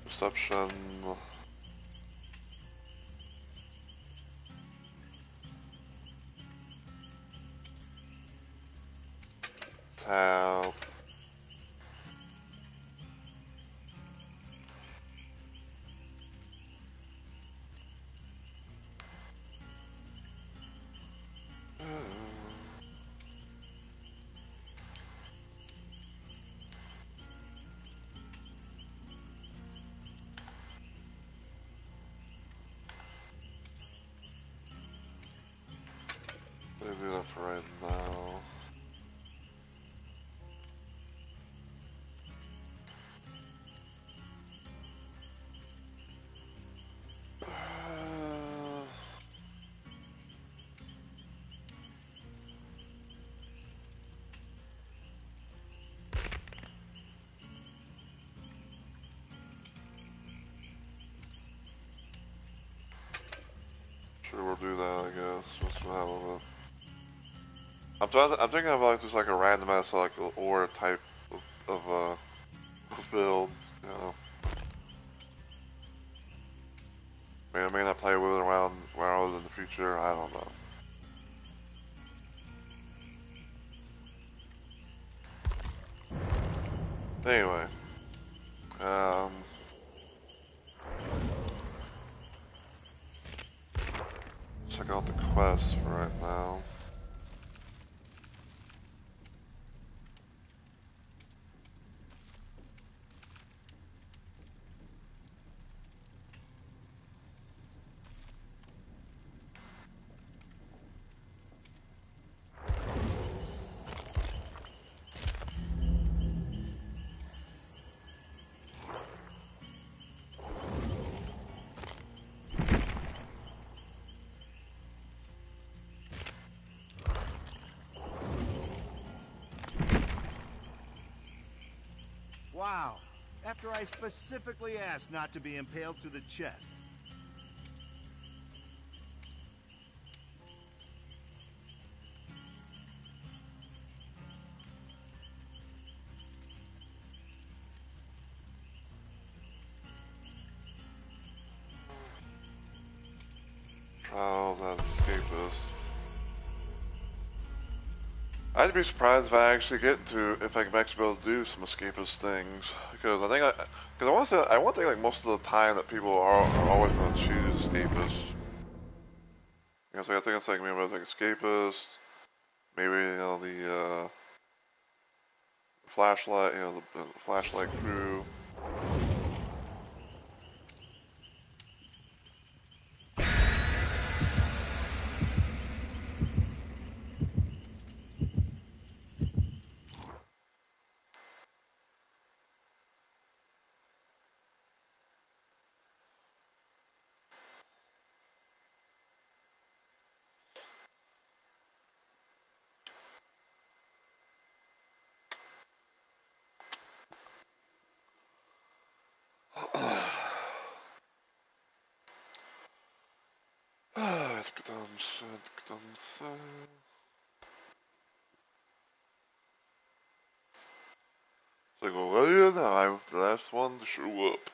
Perception. Tab. Maybe do that for right now. Sure, we'll do that, I guess. What's the hell of it? I'm thinking of like just like a random ass like or type of build, you know. I may not play with it around where I was in the future. I don't know. Anyway, check out the quest for right now. Wow. After I specifically asked not to be impaled through the chest. Trials and Escapist. I'd be surprised if I actually get into if I can actually be able to do some escapist things, because I think I want to think like most of the time that people are always going to choose escapist. Because I think it's like maybe like escapist, maybe the flashlight, the flashlight crew. So go, well, you know, I'm the last one to show up.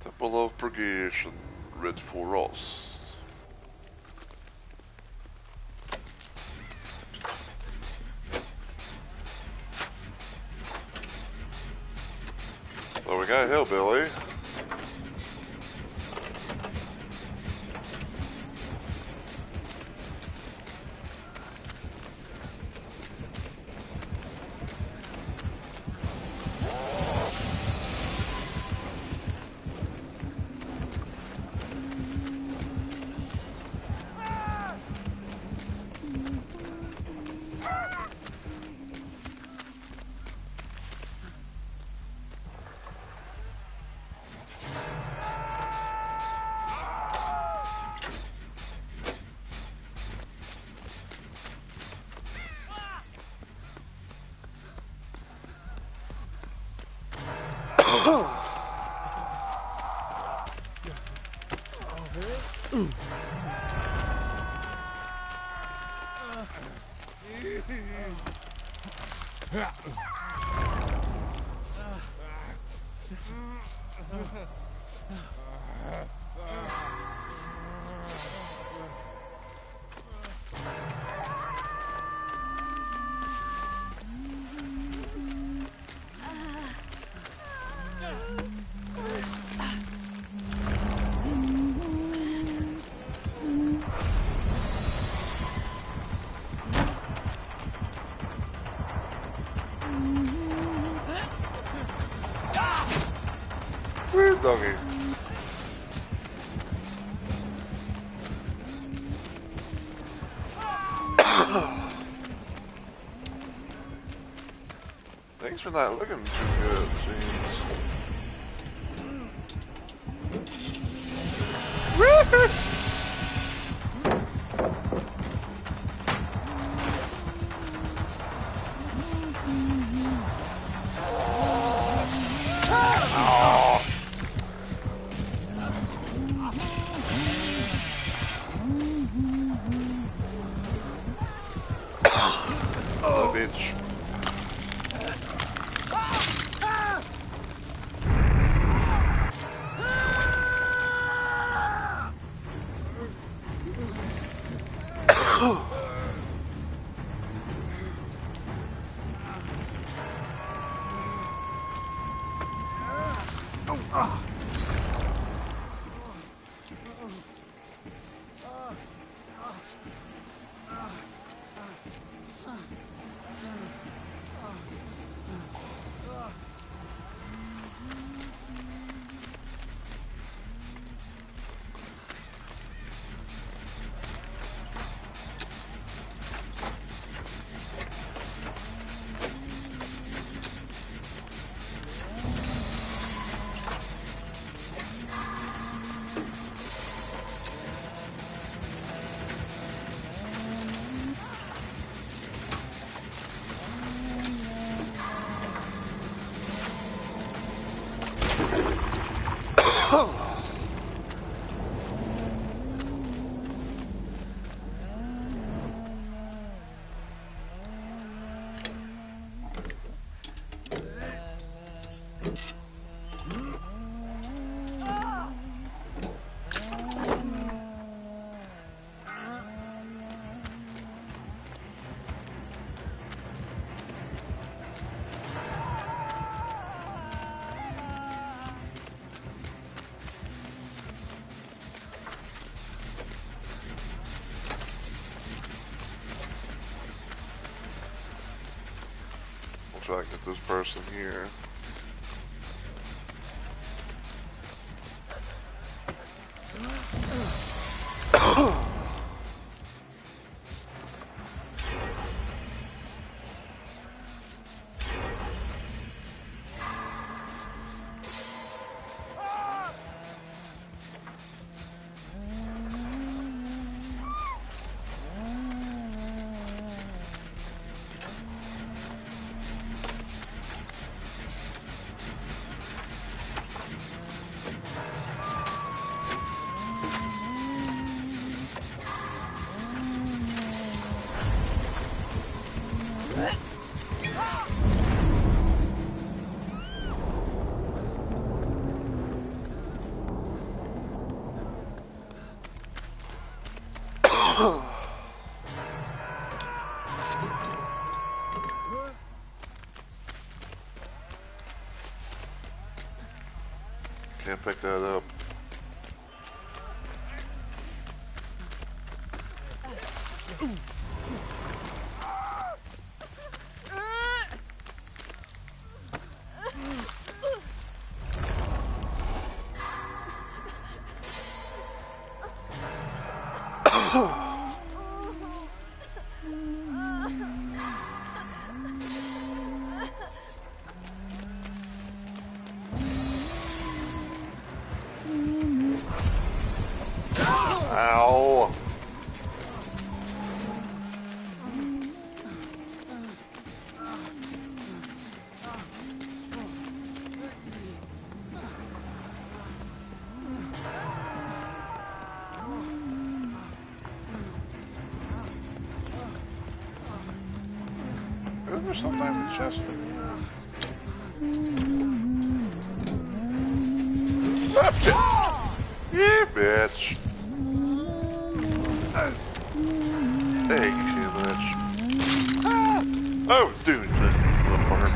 Temple of Purgation, Red for us. So we got Hillbilly. Weird doggy. Things are not looking too good, it seems. Oh, bitch. We'll try to get this person here. Can't pick that up. Ow. there's sometimes a chest in here. Left it! Yeah, bitch! Hey, you bitch. Oh, dude, motherfucker.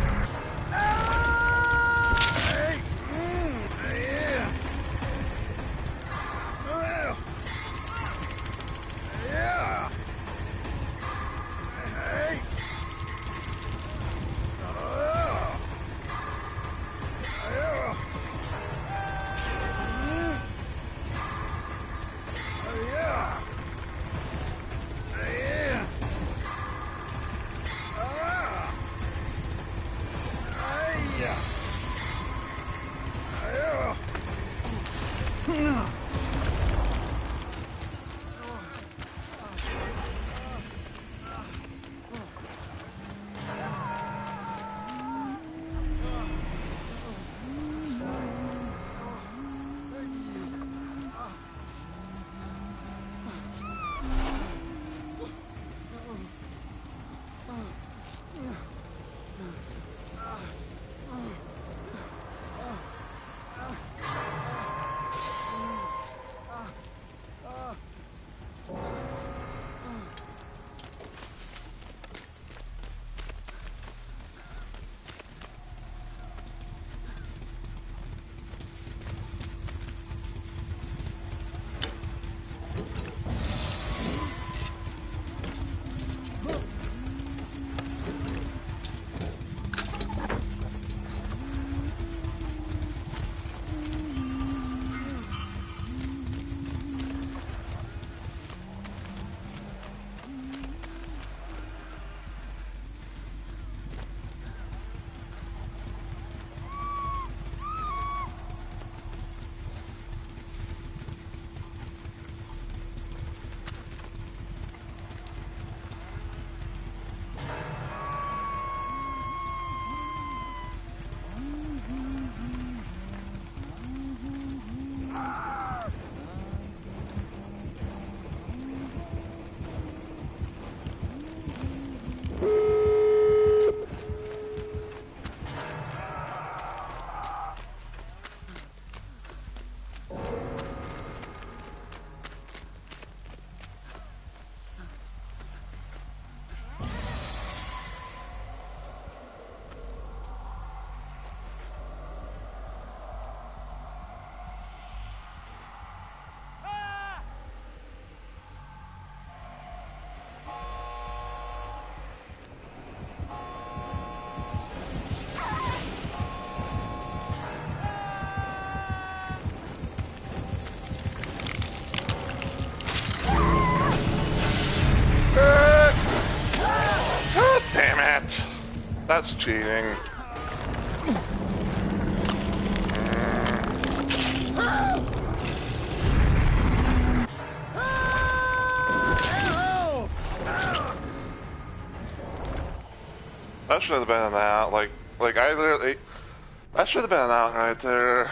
God damn it! That's cheating. That should have been an out. Like I literally. That should have been an out right there.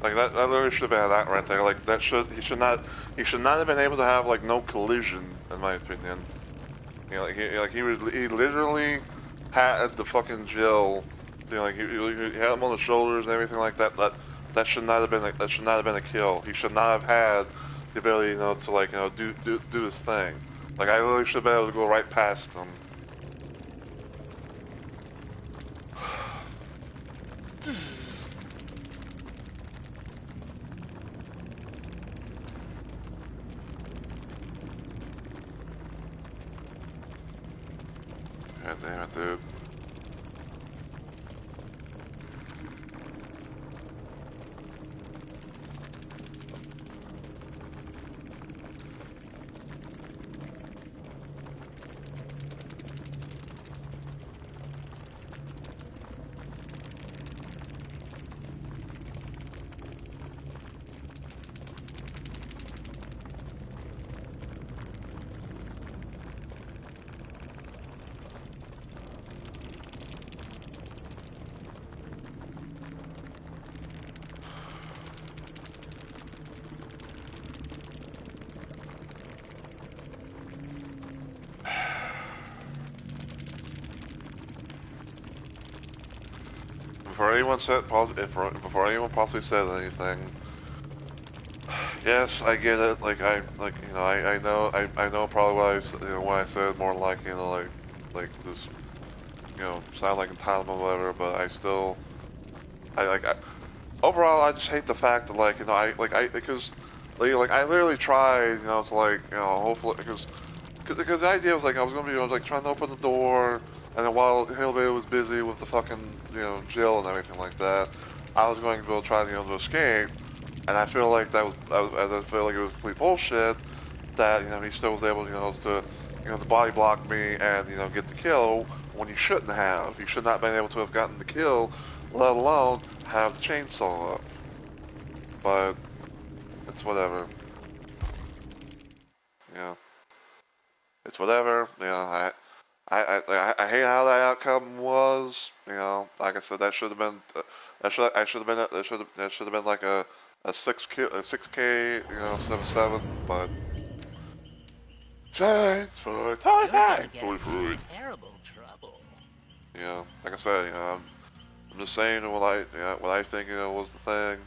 Like that literally should have been that right there. Like that he should not have been able to have like no collision, in my opinion. You know, he literally had the fucking Jill. You know, like he had him on the shoulders and everything like that. That should not have been a kill. He should not have had the ability, you know, to like, you know, do his thing. Like I literally should have been able to go right past him. God damn it, dude. before anyone possibly said anything, yes, I get it. Like I know probably what I said more like like this sound like entitlement or whatever, but I still overall I just hate the fact that because I literally tried to hopefully because the idea was like I was gonna be like trying to open the door, and then while Hillbilly was busy with the fucking Jill and everything like that, I was going to go try to escape, and I feel like I feel like it was complete bullshit that he still was able to body block me and get the kill when he shouldn't have. He should not have been able to have gotten the kill, let alone have the chainsaw up. But it's whatever. Yeah. It's whatever. I hate how that outcome was. Like I said, that should have been that should have been like a 6K 7-7, but time for terrible trouble. like I said, I'm just saying what I think was the thing.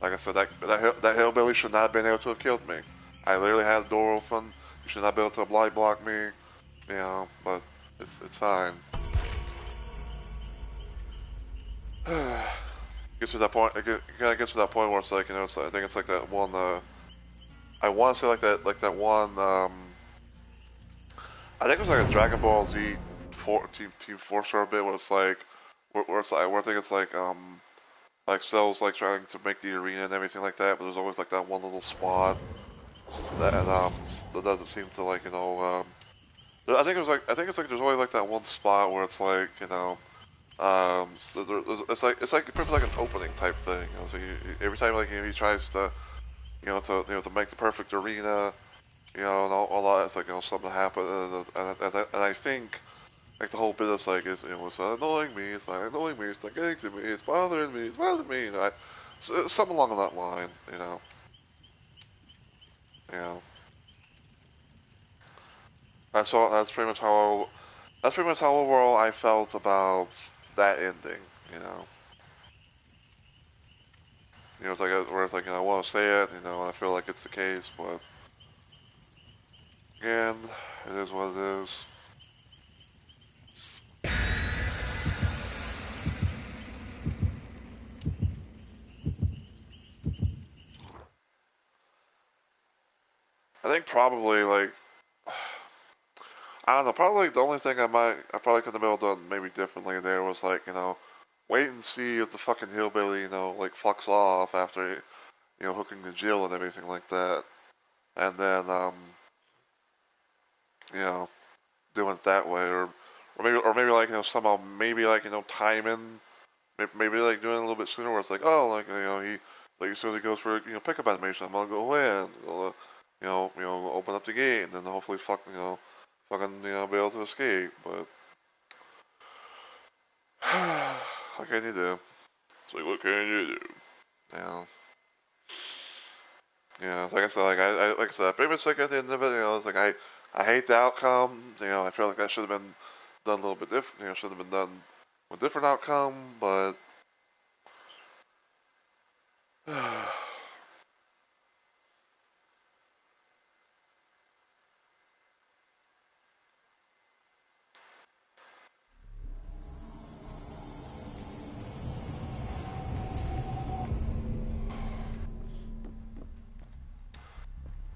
Like I said, that hillbilly should not have been able to have killed me. I literally had the door open. You should not be able to blind block me. But it's fine. Gets to that point. It kind of gets to that point where it's like I think it's like that one. I want to say like that one. I think it was like a Dragon Ball Z Team 4-star bit where it's like where I think it's like Cell's like trying to make the arena and everything like that, but there's always like that one little spot that doesn't seem to I think it's like there's always like that one spot where it's like it's like pretty much like an opening type thing. So every time he tries to to make the perfect arena, and all that, it's like something happened, and I think like the whole bit is like it's annoying me, it's not annoying me, it's not getting to me, it's bothering me, something along that line, That's pretty much how overall I felt about that ending. It's like where it's like I want to say it, and I feel like it's the case, but again, it is what it is. I think probably like I don't know. Probably the only thing I probably could have been able to done maybe differently there was like wait and see if the fucking hillbilly like fucks off after hooking the Jill and everything like that, and then doing it that way, or maybe like somehow maybe like timing, maybe like doing it a little bit sooner where it's like he like as soon as he goes for pickup animation, I'm gonna go in, open up the gate, and then hopefully fucking be able to escape, but what can you do? It's like, what can you do? Like I said, like I said, pretty much like at the end of it, it's like I hate the outcome. I feel like that should have been done a little bit different. Should have been done with a different outcome, but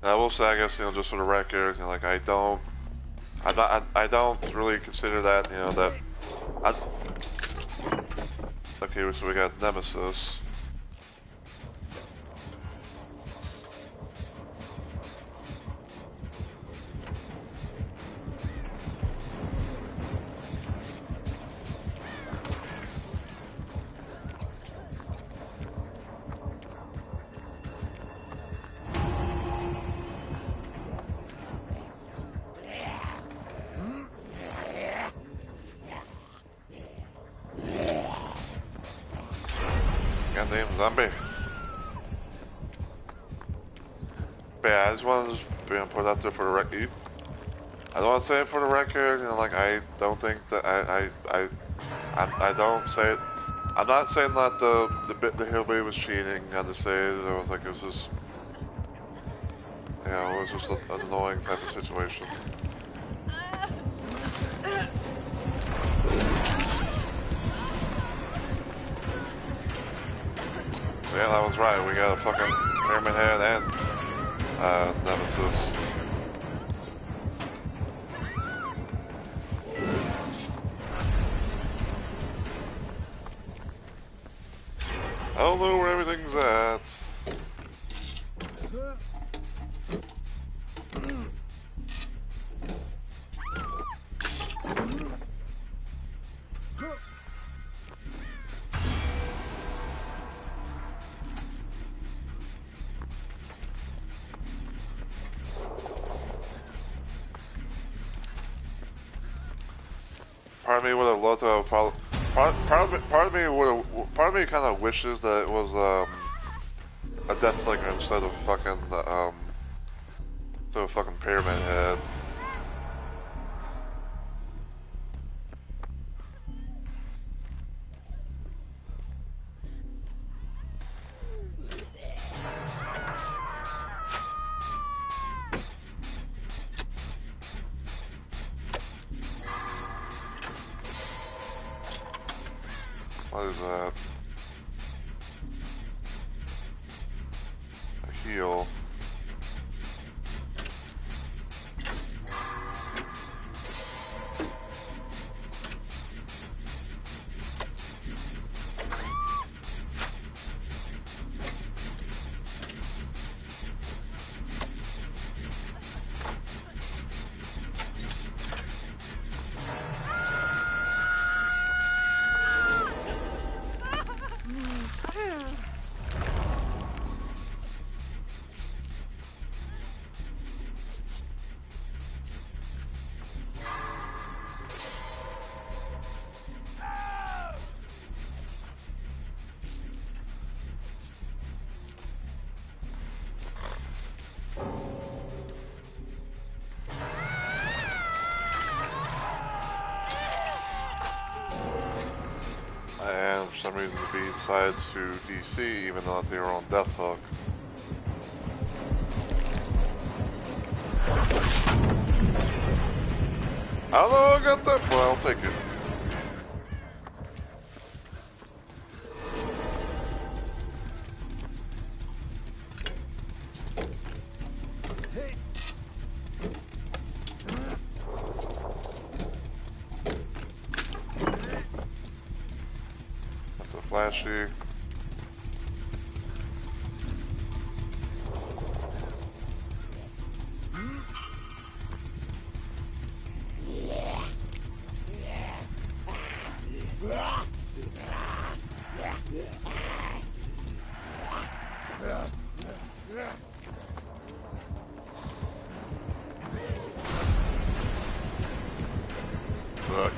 I will say, I guess, just for the record, like I don't really consider that, okay, so we got Nemesis. Goddamn zombie. But yeah, I just want to put out there for the record. I don't want to say it for the record, like I don't think that I I don't say it. I'm not saying that the hillbilly was cheating. I just say it was like it was just, you know, it was just an annoying type of situation. Yeah, that was right. We got a fucking Pyramid Head and Nemesis. I don't know where everything's at. Part of me would have loved to have part of me kind of wishes that it was a Deathslinger instead of fucking Pyramid Head. What is that? A heal. And for some reason the bee decides to DC even though they were on Death Hook. I don't know, I got that, but I'll take it. That's a flashy. Look.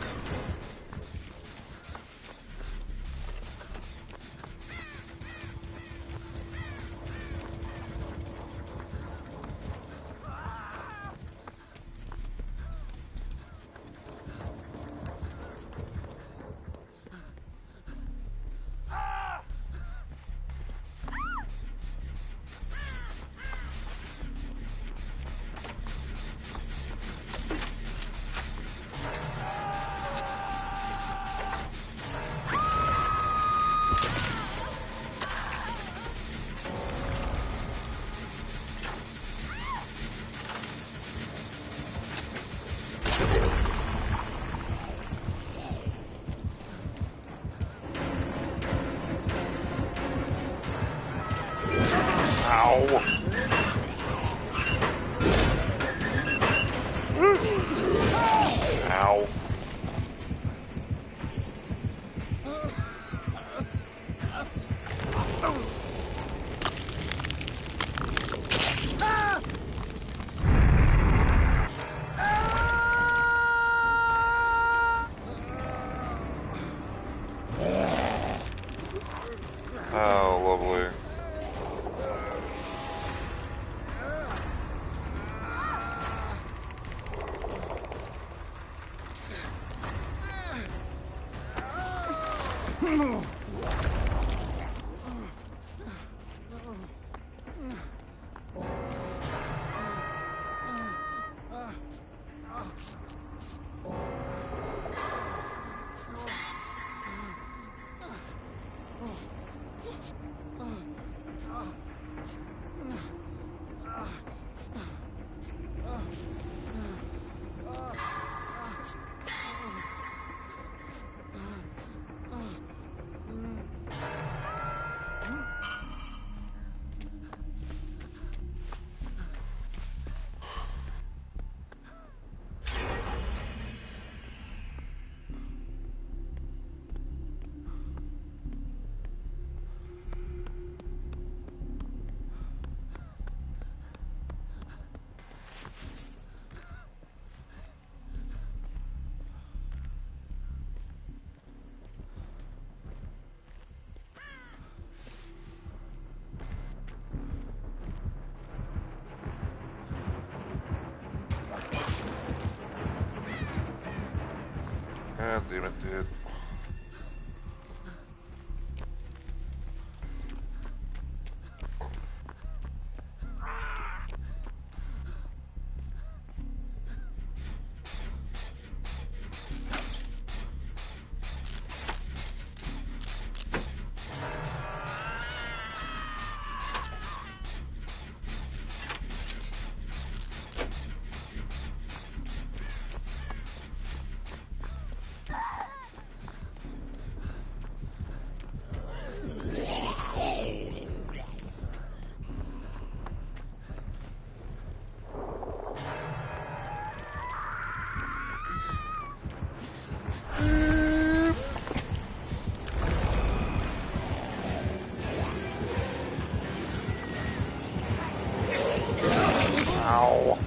God damn it, dude. Ow.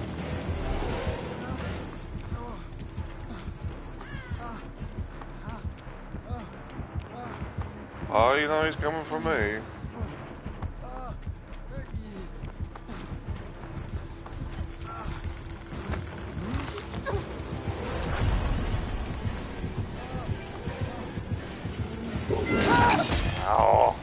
Oh, you know he's coming for me. Ow.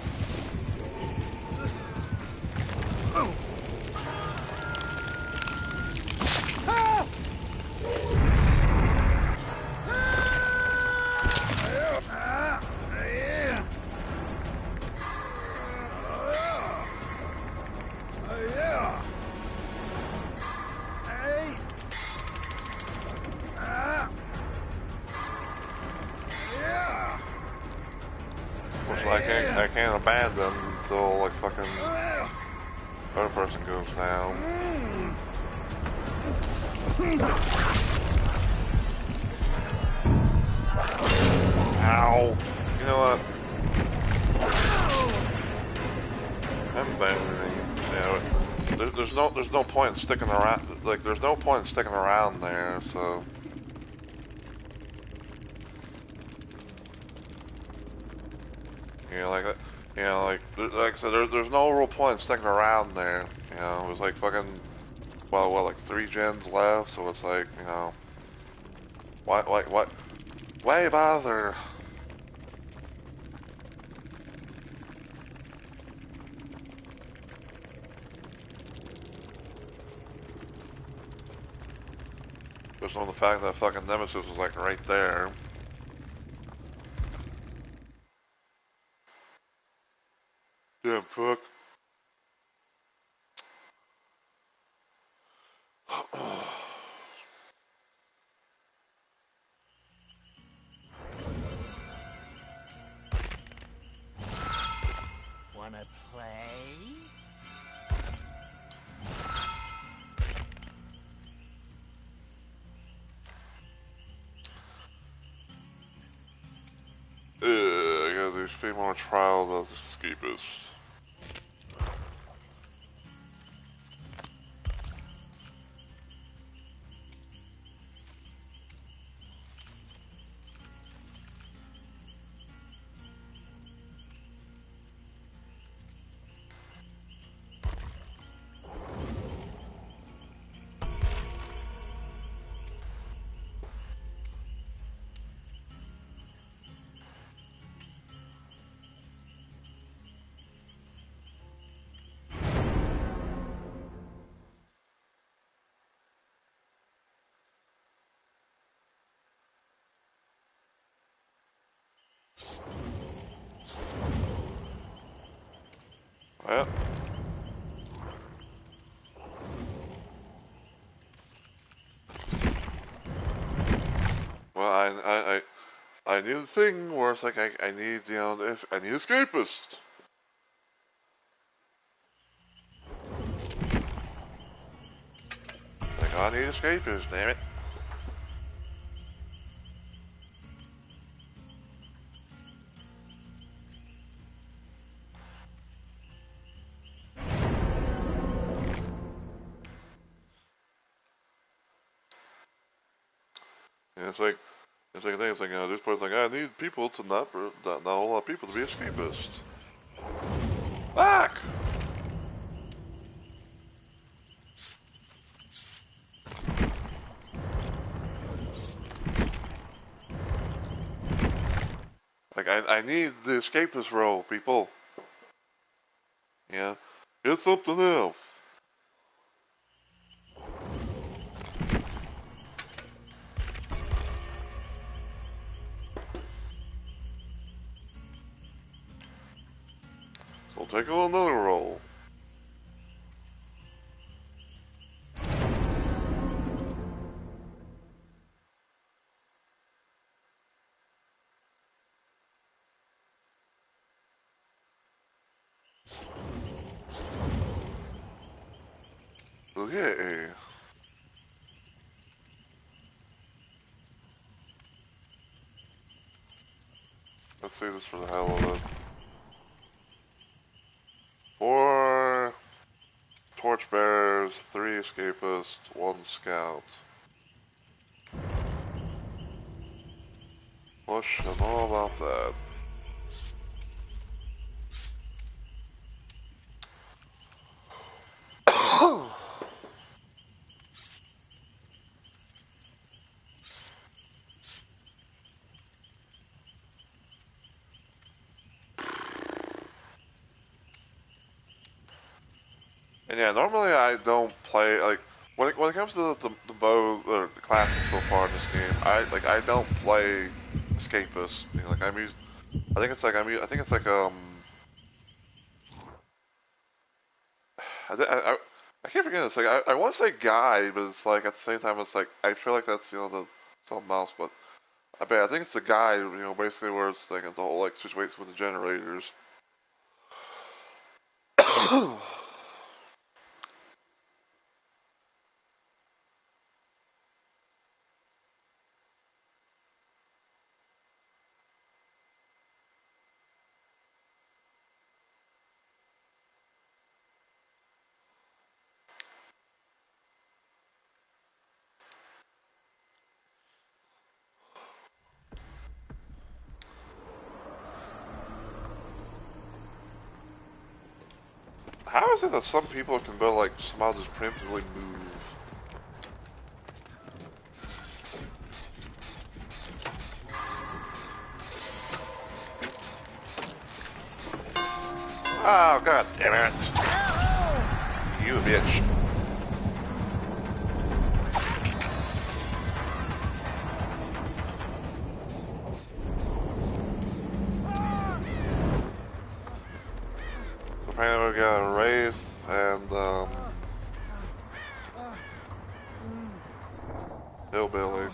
I can't abandon until like fucking other person goes down. Ow! You know what? I'm abandoning. You know, there's no point in sticking around. Like there's no point in sticking around there. So. You know, like I said, there's no real point in sticking around there. You know, it was like fucking, well, what, like 3 gens left, so it's like, you know, why bother? Just on the fact that fucking Nemesis was like right there. Damn fuck. Wanna play? I got these few more trials of the Skeepers. Yep. Well, I need a thing where it's like I need, you know, this, I need escapist. Like, I need escapist, damn it. And it's like a thing. It's like, you know, this place like I need people to not a whole lot of people to be escapist. Back. Like I need the escapist role, people. Yeah, get something else. So take on another role. Okay. Let's see this for the hell of it. 4 torchbearers, 3 escapists, 1 scout. Push, I'm all about that. And yeah, normally I don't play like when it comes to the bow or the classes so far in this game. I don't play escapist. You know, like I'm used. I think it's like I think it's like I keep forgetting. It's like I want to say guy, but it's like at the same time it's like I feel like that's, you know, the something else. But I think it's the guy. You know, basically where it's like the whole like situation with the generators. How is it that some people can build like somehow just preemptively move? Oh, god damn it. You bitch. So apparently we got a Wraith and, Hillbilly.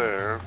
there.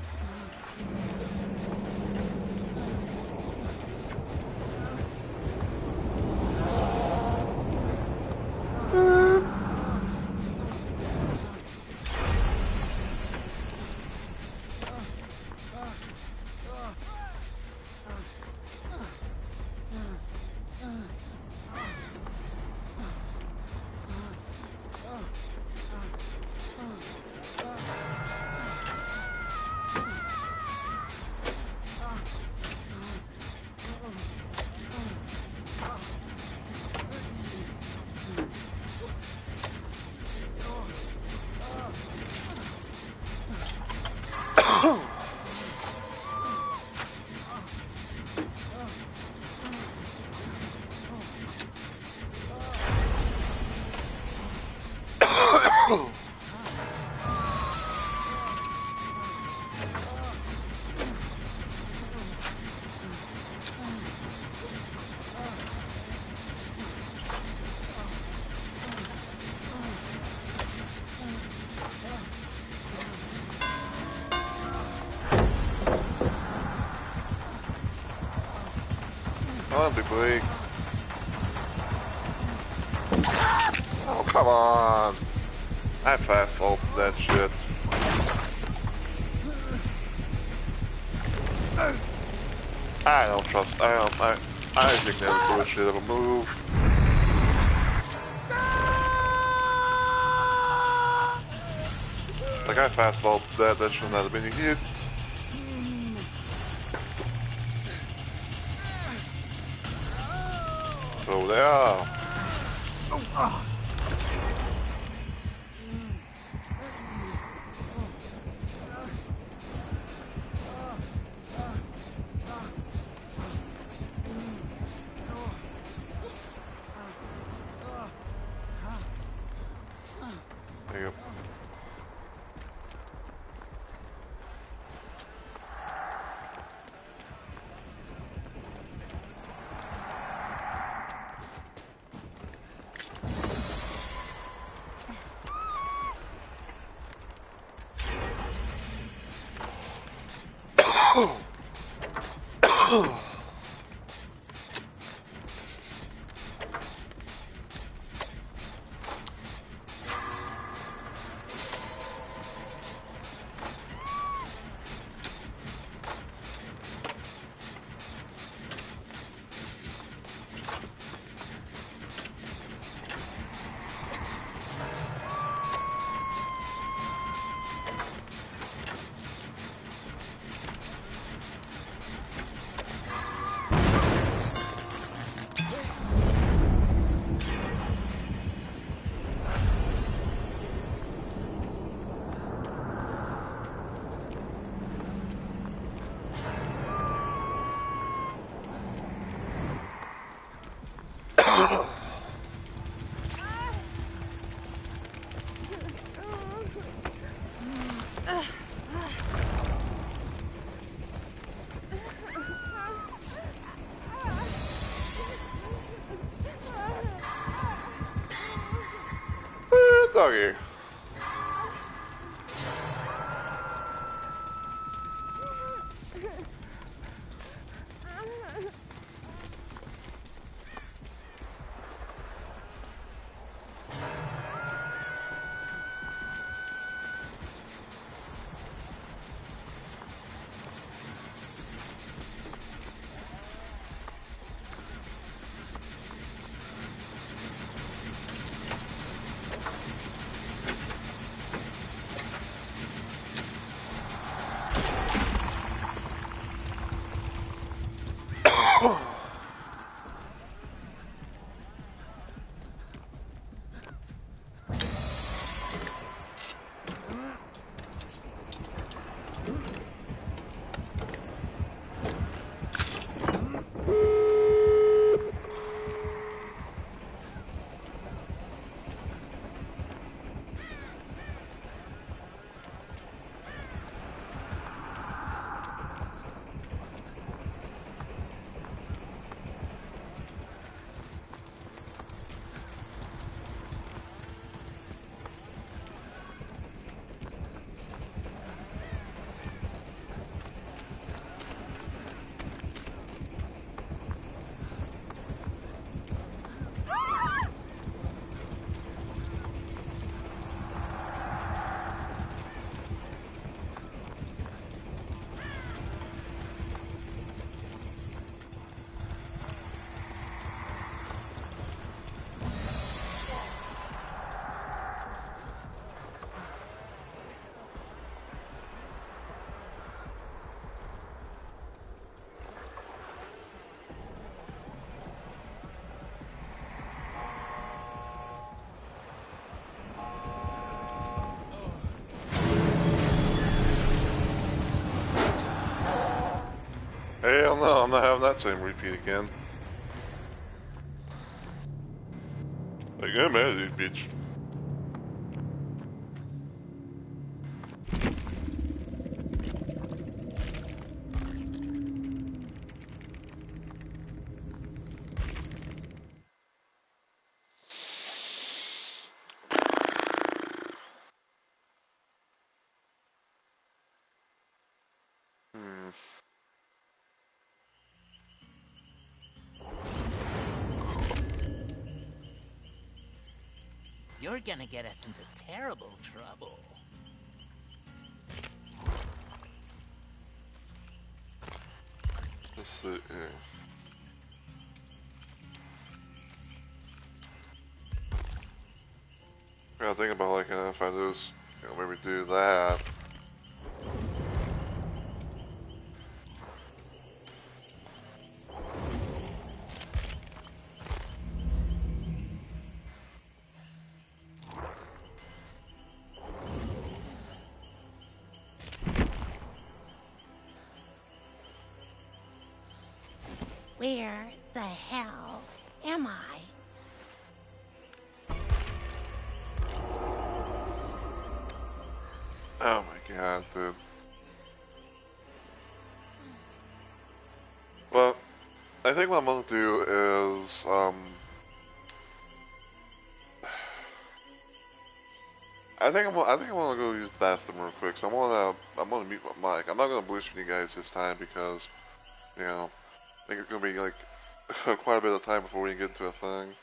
Come on, big boy. Oh, come on. I fast faulted that shit. I don't trust, I think that's bullshit of a move. Like, I fast faulted that should not have been a hit. Oh, they are. There you go. Doggy. I'm not having that same repeat again. Like, I'm mad at these bitch. You're gonna get us into terrible trouble. Let's see here. I gotta think about like if I just maybe do that. Where the hell am I? Oh my god, dude. Well, I think what I'm gonna do is, I think I'm gonna go use the bathroom real quick. So I'm gonna mute my mic. I'm not gonna blue screen you guys this time because, you know, I think it's gonna be like quite a bit of time before we get into a thing.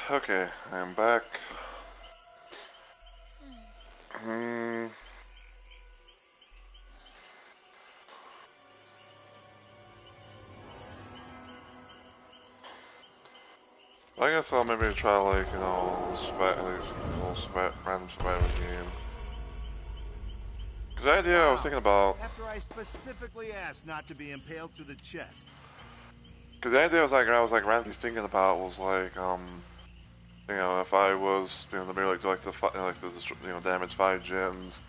Okay, I'm back. I guess I'll maybe try like, random survival game. Cause The idea I was thinking about, After I specifically asked not to be impaled through the chest. because the idea I was like randomly thinking about was like, you know, if I was, you know, maybe like the damage 5 gens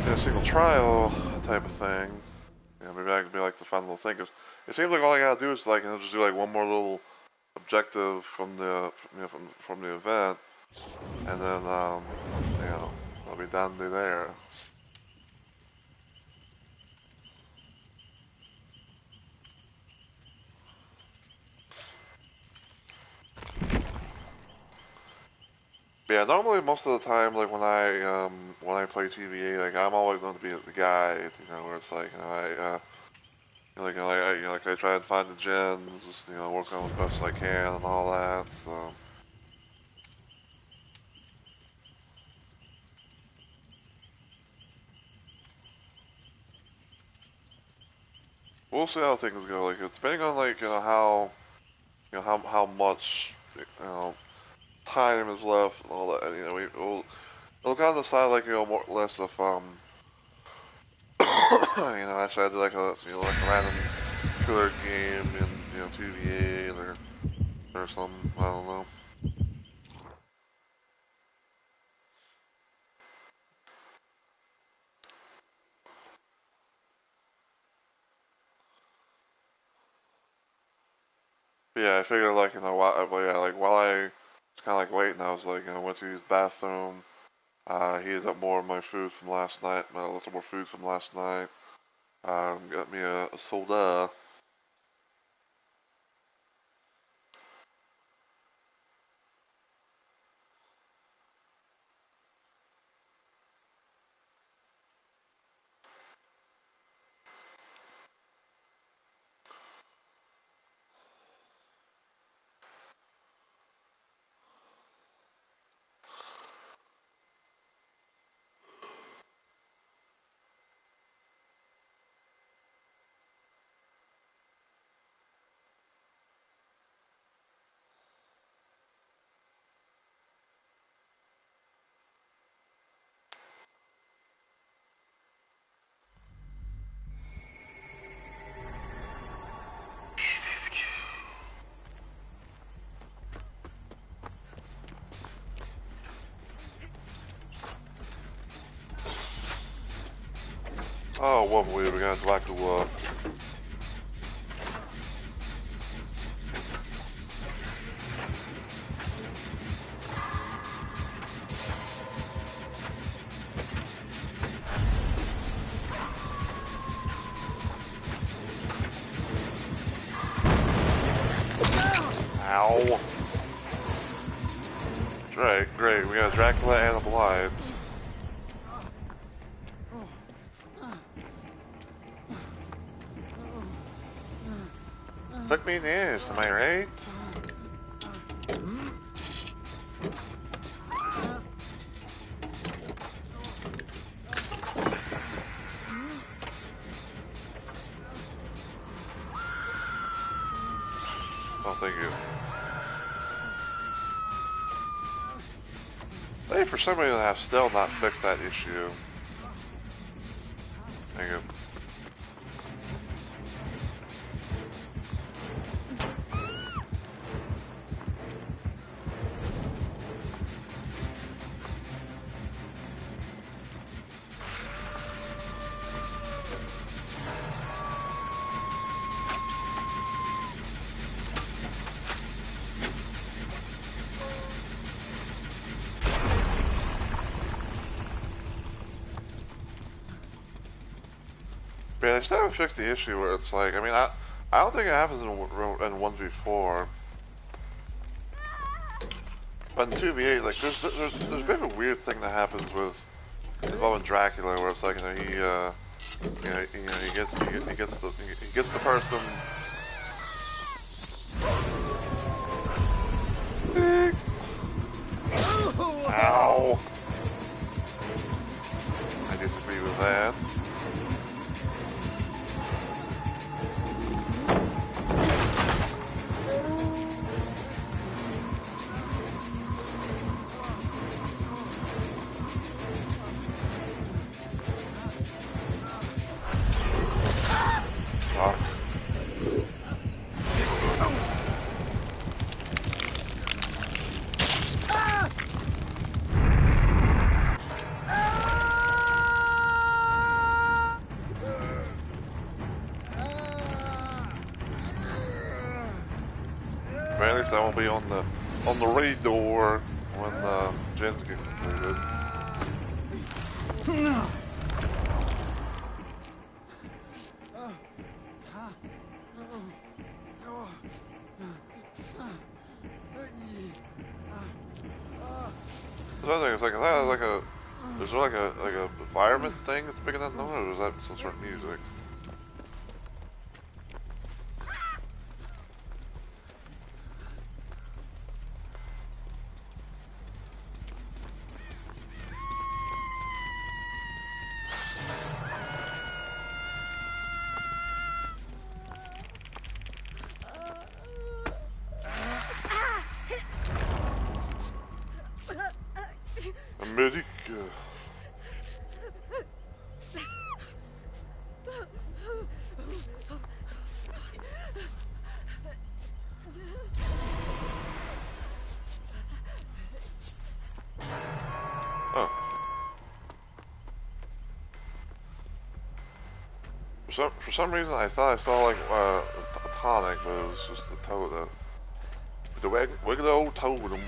in a single trial type of thing, you know, maybe I could be like the fun little thing. Cause it seems like all I gotta do is like, you know, just do like one more little objective from the, you know, from the event, and then, you know, I'll be done there. But yeah, normally most of the time, like when I play TVA, like I'm always going to be the guy, you know, where it's like, you know, like I try and find the gens, you know, work on as best as I can and all that. So we'll see how things go. Like depending on like how much time is left and all that. You know, we'll kind of decide like more or less if I decided like a like a random killer game in TVA or something. I don't know. But yeah, I figured like while I was kind of like waiting, I was like went to use the bathroom. Heated up more of my food from last night, my leftover food from last night. Got me a soda. Oh, what we got back to work. Ow. Great. We got Dracula and the Blights. Look me in the ass, am I right? Oh, thank you. Hey, for some reason I've still not fixed that issue. Thank you. Yeah, they still haven't fixed the issue where it's like, I don't think it happens in 1v4. But in 2v8, like, there's a bit of a weird thing that happens with involving Dracula, where it's like, he gets the person. Ow! I disagree with that. very least that won't be on the radar when gens get completed. It's like, is there like a environment thing that's making that noise, or is that some sort of music? Medic. Oh. For some reason, I thought I saw like a tonic, but it was just a totem. The wiggly old totem.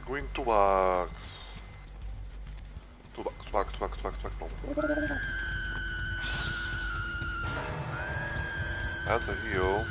Going to box. That's a heal.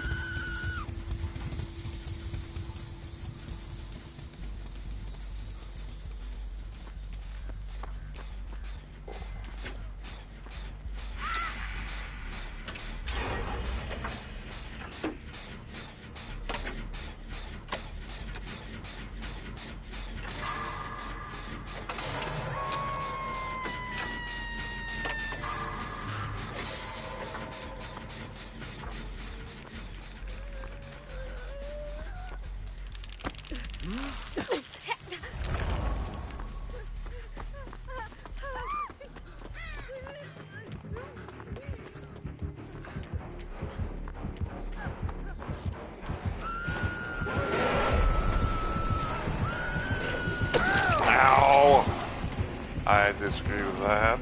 I disagree with that.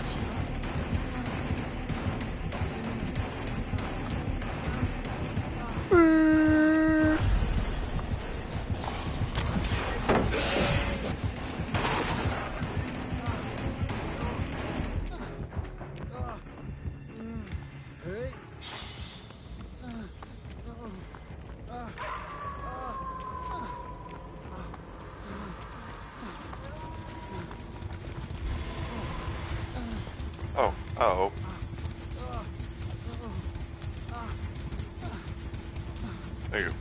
Oh, uh-oh. There you go.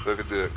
Look at dick.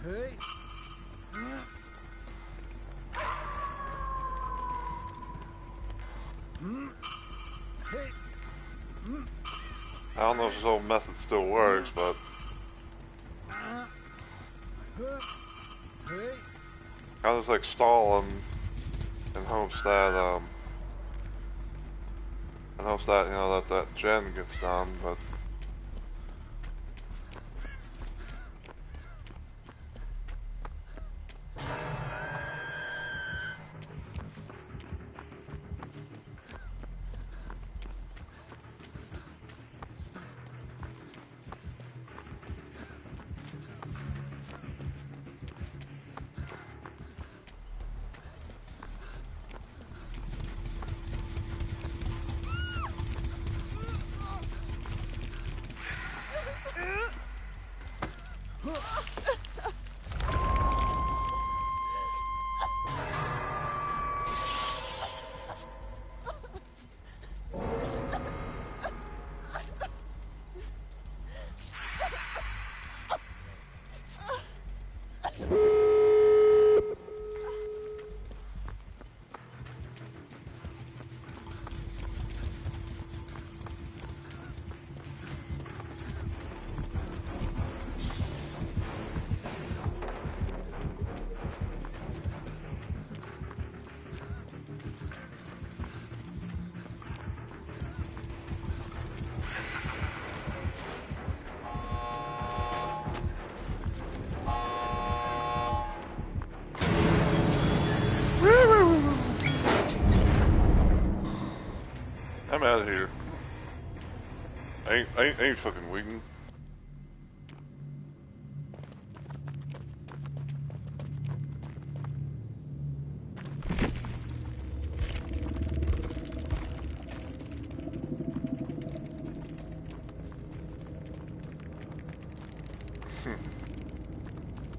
Hey. I don't know if this old method still works, but I just like stall in hopes that you know that gen gets done, but I'm out of here. I ain't fucking waiting.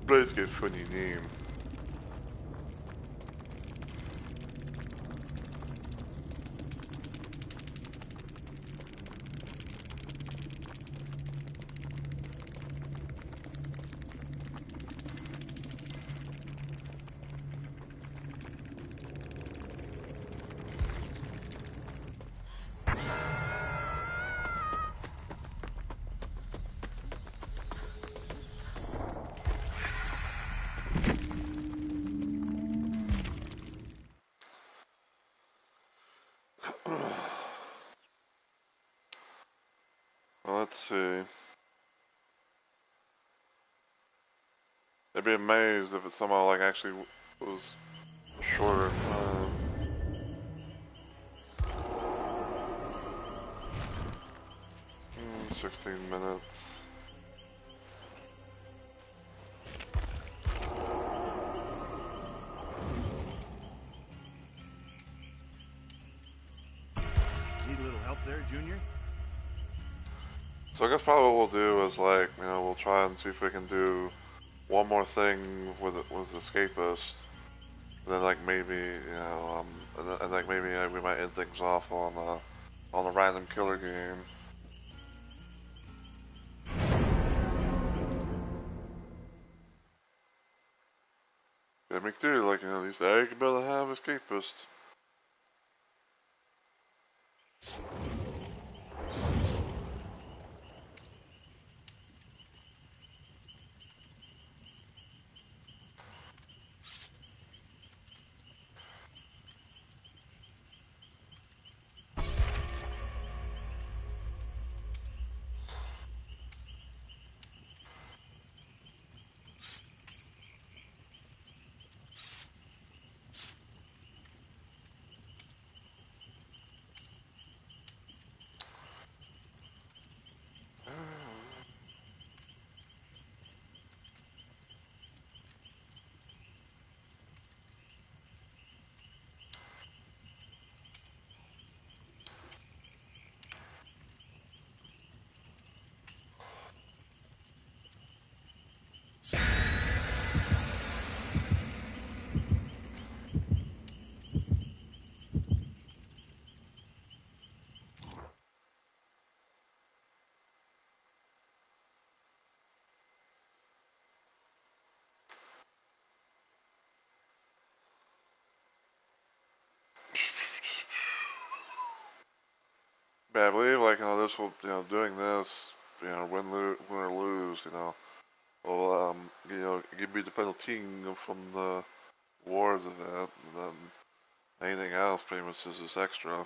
Let's get funny name. Well, let's see. I'd be amazed if it somehow like actually was shorter. 16 minutes. Need a little help there, Junior? So I guess probably what we'll do is like, you know, we'll try and see if we can do one more thing with Escapist. And then like maybe, you know, and like maybe we might end things off on the random killer game. Yeah, make sure like, you know, these I can better have Escapist. But I believe, like, you know, this will, you know, doing this, you know, win or lose, you know, will, you know, give me the penalty from the Wars event, and then anything else pretty much is just extra.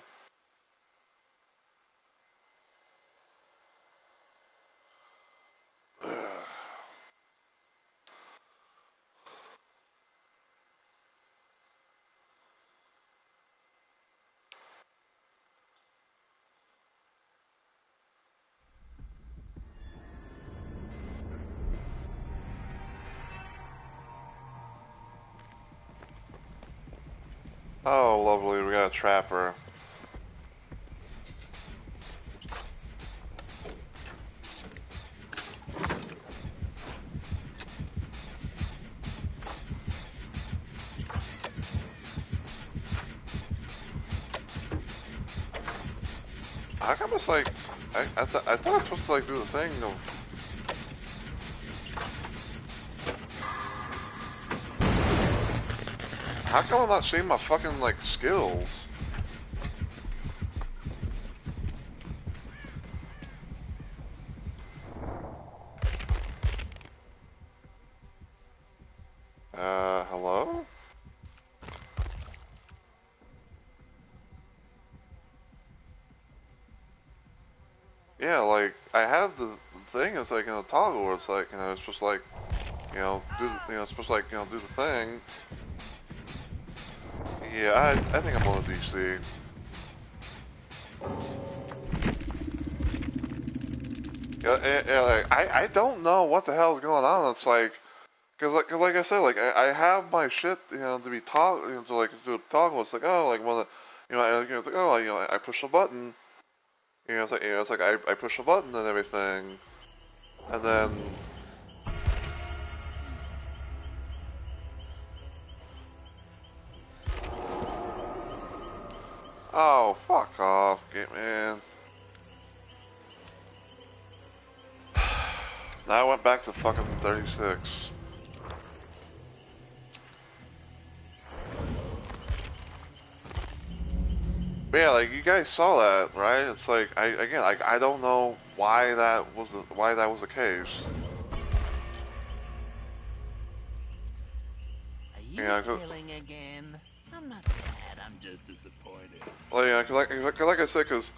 Oh, lovely, we got a trapper. How come it's like, I thought I was supposed to like do the thing of, how come I'm not seeing my fucking like skills? Hello? Yeah, like, I have the thing, it's like, you know, toggle where it's like, you know, it's just like, you know, it's supposed to like, you know, do the thing. Yeah, I think I'm on DC. like, I don't know what the hell is going on. It's like, cause like I said, like I have my shit, you know, to be toggle, you know, to like to toggle. It's like, oh, like when the, it's like, oh, I push the button, it's like I push the button and everything, and then. Oh, fuck off, man. Now I went back to fucking 36. But yeah, like you guys saw that, right? It's like I don't know why that was the case. Are you killing again? I'm not mad. I'm just disappointed. Well, yeah, cause like I said, cause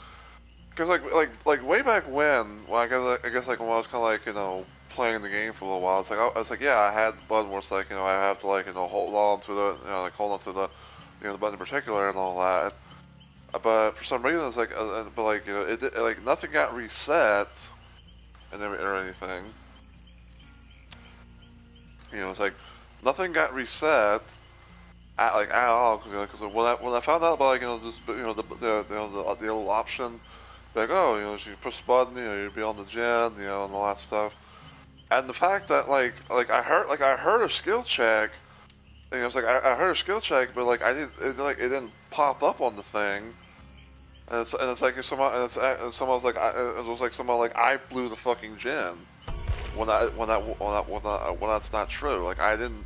like way back when, well, I guess like when I was kind of like playing the game for a little while, it's like I was like, yeah, I had the button where it's like I have to like hold on to the like hold on to the the button in particular and all that. But for some reason, it's like, but like like nothing got reset, and or anything. It's like nothing got reset at all because when I found out about like just the little option, like so you push the button, you'd be on the gen, and all that stuff. And the fact that like I heard a skill check, it's like I heard a skill check, but like it didn't pop up on the thing. And it's like if someone and someone was like it was like someone like I blew the fucking gen when that's not true. Like I didn't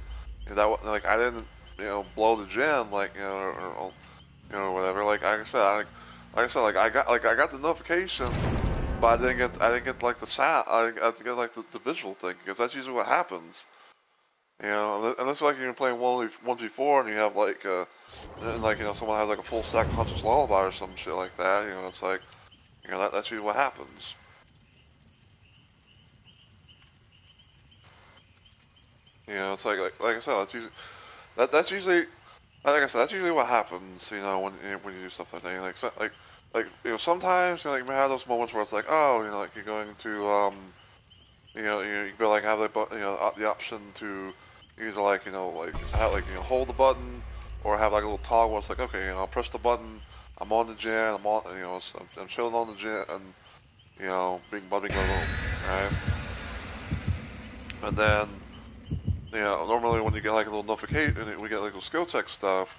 I didn't blow the gen like or whatever. Like I said like I got the notification, but I didn't get like the sound. I didn't get like the visual thing because that's usually what happens. Unless like you're playing 1v4 and you have like and like someone has like a full stack of Hunter's Lullaby or some shit like that. It's like that's usually what happens. It's like I said, that's usually like I said, that's usually what happens. When you do stuff like that. Sometimes like you may have those moments where it's like like you're going to you can like have like the option to either like hold the button or have like a little toggle where it's like okay I'll press the button, I'm on the gen, I'm chilling on the gen and being bubbling alone, right? And then normally when you get like a little notification, we get like little skill check stuff.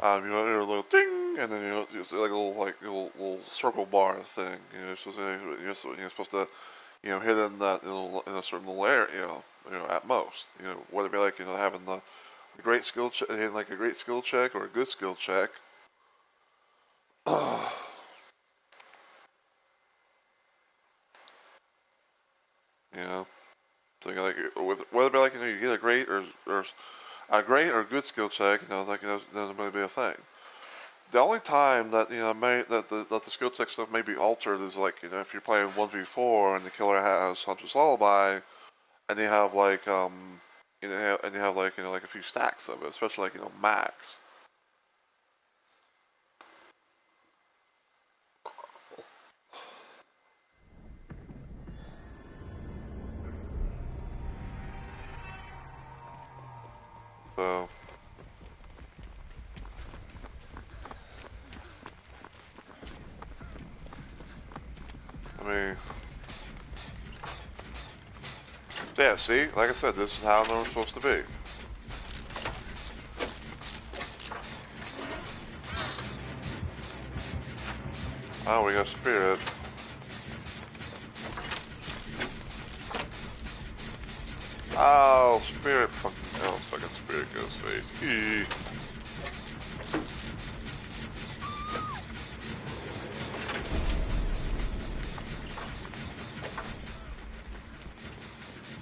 You're a little ding, and then it's like a little circle bar thing. You're supposed to hit in that in a certain little area. At most. Whether it be like having the great skill check, hitting like a great skill check or a good skill check. So like whether it be like you get a great or a great or good skill check, like doesn't really be a thing. The only time that that the skill check stuff may be altered is like if you're playing 1v4 and the killer has Hunter's Lullaby, and you have like and you have like like a few stacks of it, especially like max. So. I mean, yeah, see? Like I said, this is how it's supposed to be. Oh, we got Spirit. Oh, Spirit fucking Spirit goes face.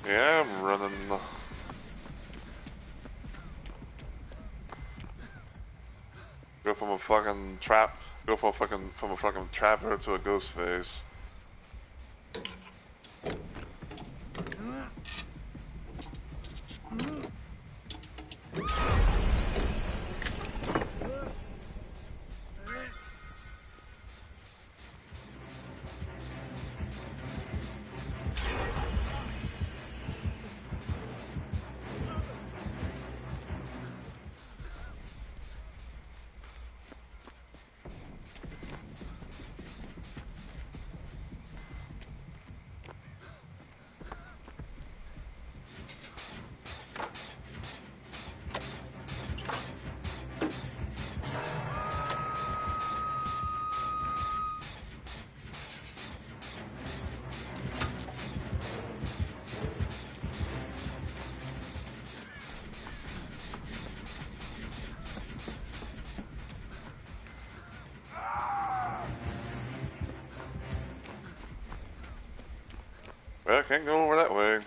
Yeah, I'm running. Go from a fucking trap. Go from a fucking trapper to a ghost face. Well, I can't go over that way.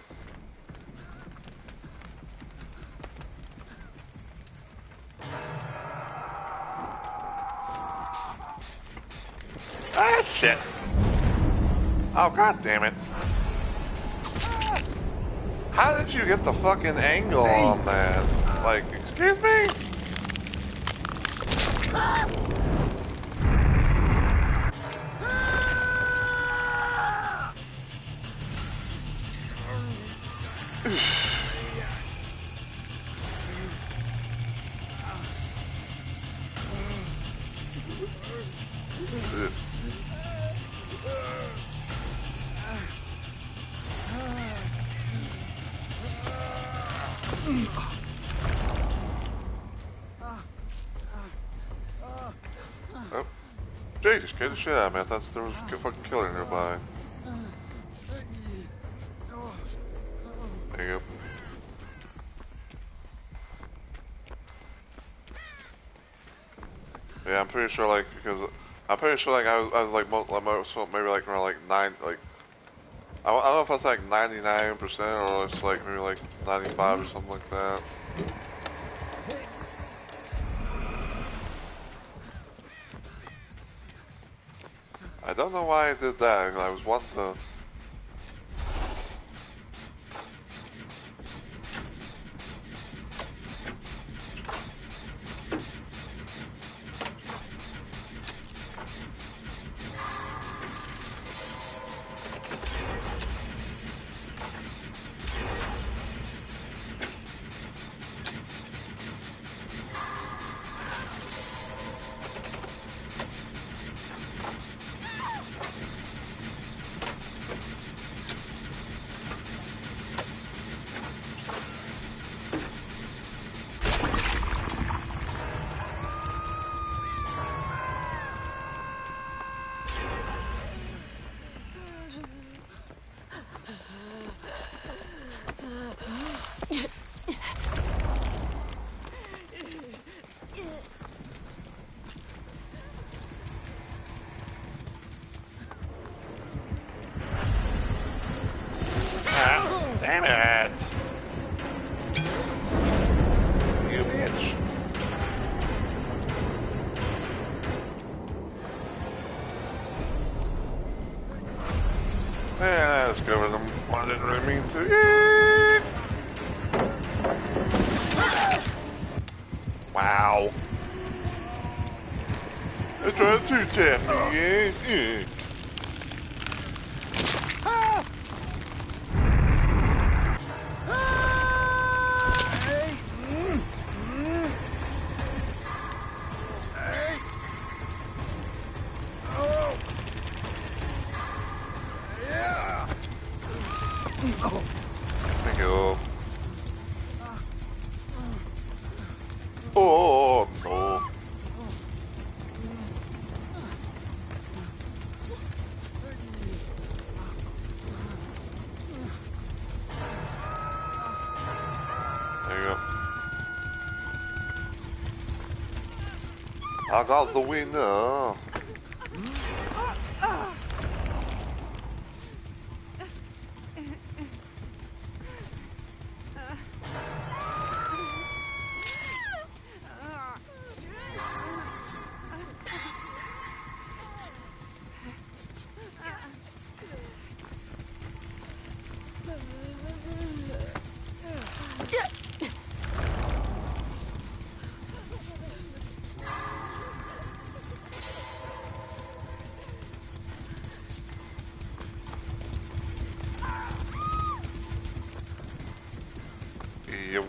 Ah, shit. Oh, god damn it. How did you get the fucking angle on that? Like, excuse me? Oh, Jesus, scared the shit out of me. I thought there was a fucking killer nearby. There you go. Yeah, I'm pretty sure, like, because I'm pretty sure, like, I was like, maybe like around like 9, like, I don't know if that's like 99% or it's like maybe like 95 or something like that. I don't know why I did that. I was wanting to. Damn it! You bitch. Man, I discovered them. I didn't really mean to. Wow. I tried to tap me, yeah. Thank you. Oh, no. There you go. I got the winner. Yo.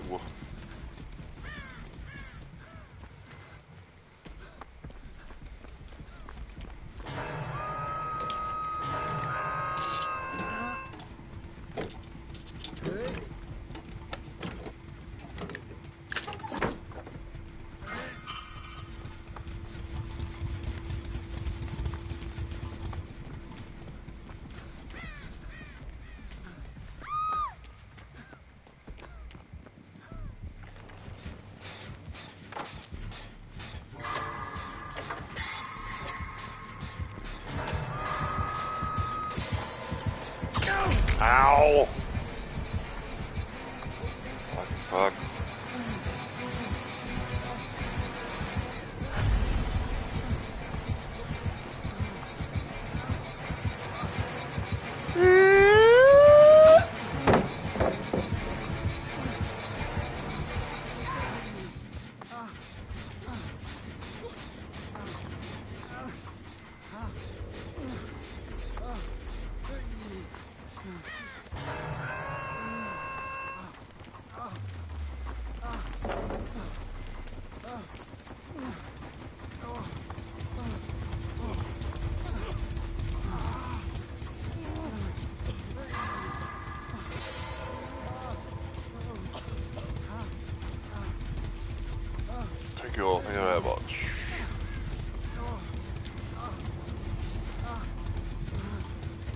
Ow! What the fuck? Thank you very much.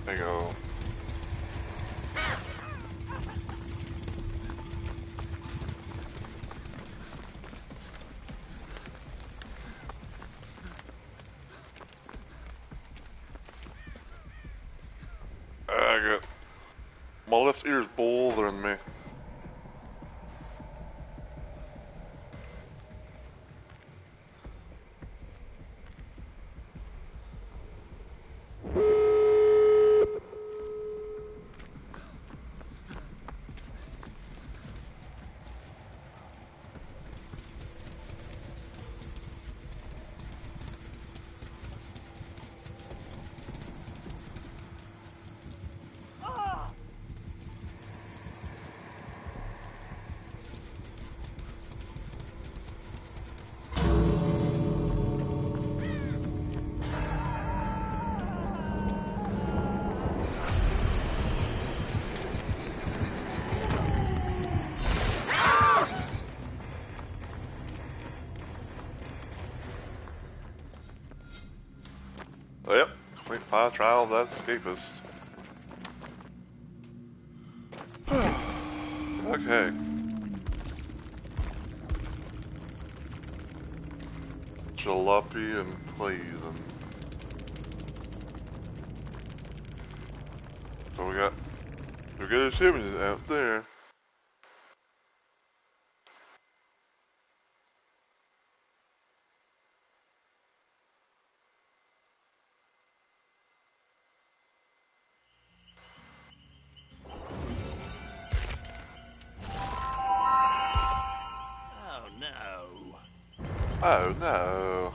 There you go. I got my left ear's bothering me. Yep, complete 5 trials, that's escapist. Okay. Jalopy and Clayton. So we got achievements out there. Oh no. Oh no.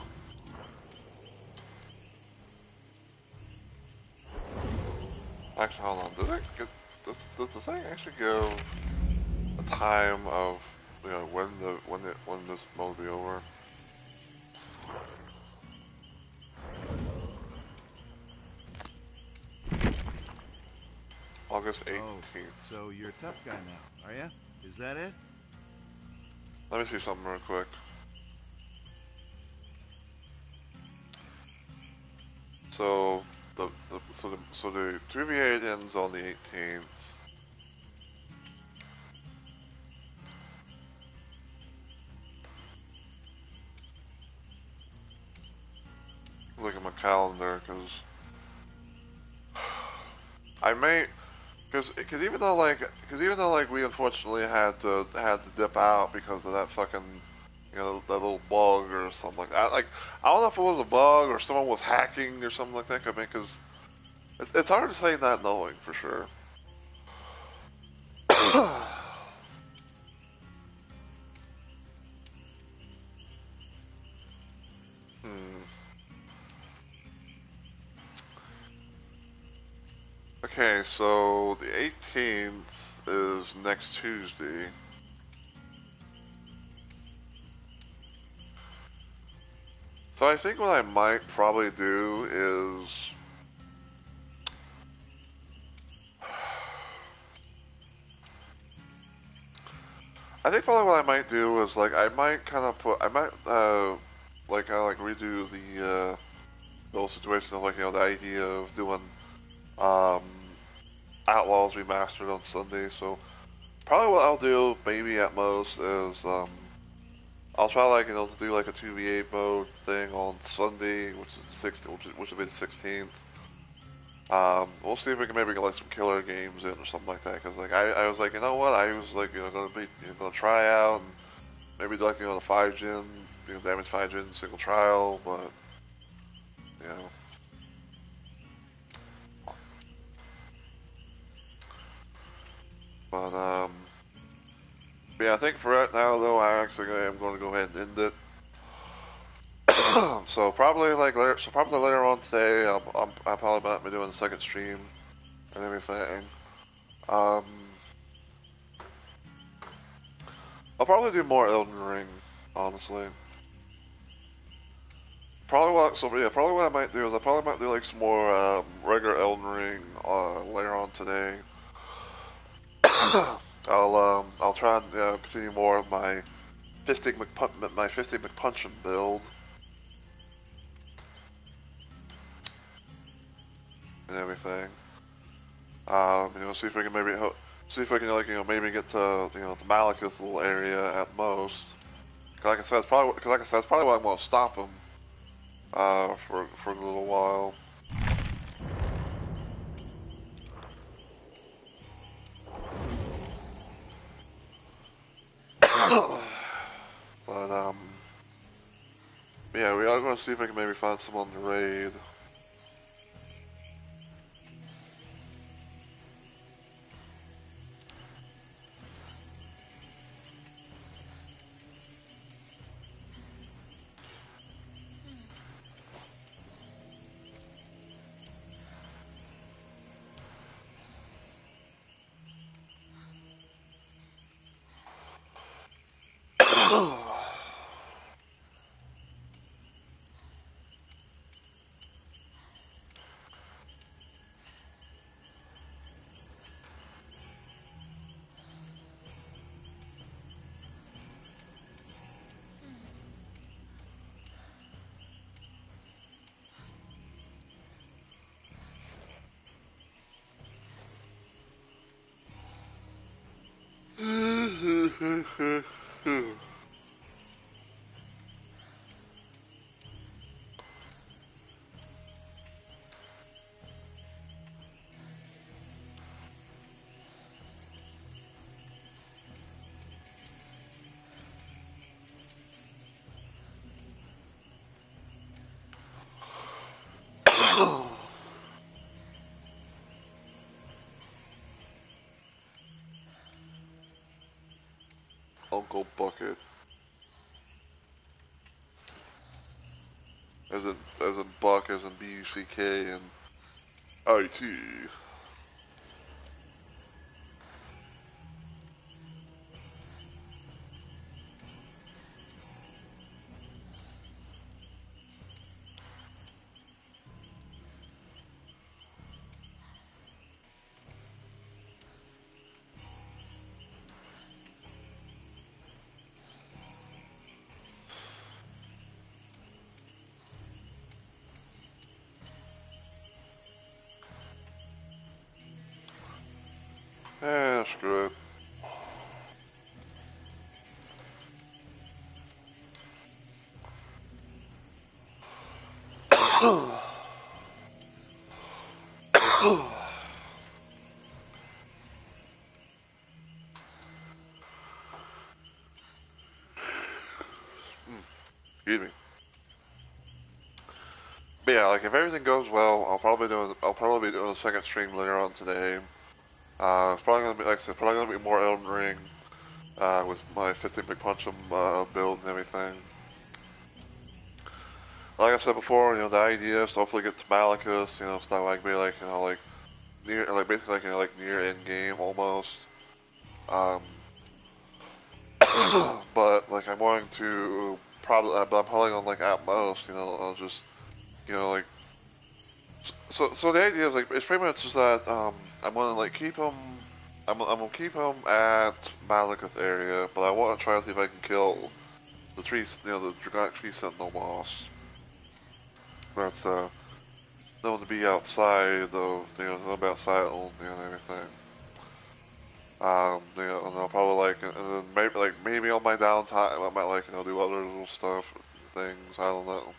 Actually, hold on. Does the thing actually give a time of, you know, when this mode will be over? August 18th. Oh, so you're a tough guy now, are ya? Is that it? Let me see something real quick. So the 2v8 ends on the 18th. Look at my calendar, because I may, because even though like we unfortunately had to dip out because of that fucking, you know, that little bug or something like that. Like, I don't know if it was a bug or someone was hacking or something like that. I mean, because it's hard to say not knowing for sure. Okay, so the 18th is next Tuesday. So I think what I might probably do is I think probably what I might do is like I might like redo the whole situation of, like, you know, the idea of doing um Outlaws Remastered on Sunday. So probably what I'll do maybe at most is I'll try, like, you know, to do like a 2v8 mode thing on Sunday, which is the 16th, which will be the 16th. We'll see if we can maybe get like some killer games in or something like that. Cause like I was like, you know what, I was like, gonna try out and maybe do like the 5 gen, damage 5 gen single trial, but you know. But yeah, I think for right now though, I actually am going to go ahead and end it. So probably later on today, I probably might be doing a second stream and everything. Um, I'll probably do more Elden Ring, honestly. Probably what I might do is I probably might do like some more regular Elden Ring later on today. I'll try and continue more of my Fisting McPuncheon build and everything. See if we can see if we can maybe get to the Malekith little area at most. Cause like I said, that's probably why I'm gonna stop him for a little while. But yeah, we are gonna see if we can maybe find someone to raid. Uncle Bucket. As in Buck, as in BUCK and IT. Screw it. Excuse me. But yeah, like if everything goes well, I'll probably be doing a second stream later on today. It's probably gonna be like I said, probably gonna be more Elden Ring, with my 15 big punch 'em build and everything. Like I said before, the idea is to hopefully get to Malekith. It's not like be like like near like basically like like near end game almost. Um, but like I'm going to but I'm probably gonna like at most, I'll just like so the idea is like it's pretty much just that I'm gonna like keep him. I'm gonna keep him at Malekith area, but I want to try to see if I can kill the the Dragonic Tree Sentinel boss. That's known to be outside though, they'll be outside and everything. And I'll probably and then maybe on my downtime I might do other little stuff, things. I don't know.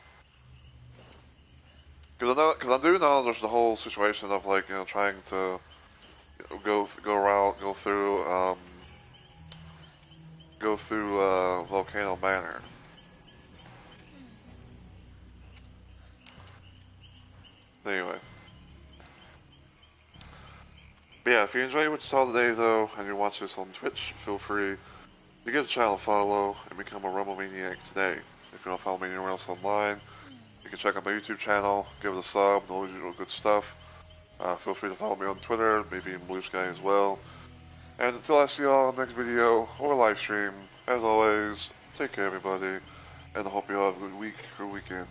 Because I do know there's the whole situation of like trying to go through Volcano Manor. Anyway. But yeah, if you enjoyed what you saw today though, and you're watching this on Twitch, feel free to give the channel a follow and become a Rumble Maniac today. If you want to follow me anywhere else online, you can check out my YouTube channel, give it a sub, and all the usual good stuff. Feel free to follow me on Twitter, maybe in Blue Sky as well. And until I see you all in the next video or live stream, as always, take care everybody, and I hope you all have a good week or weekend.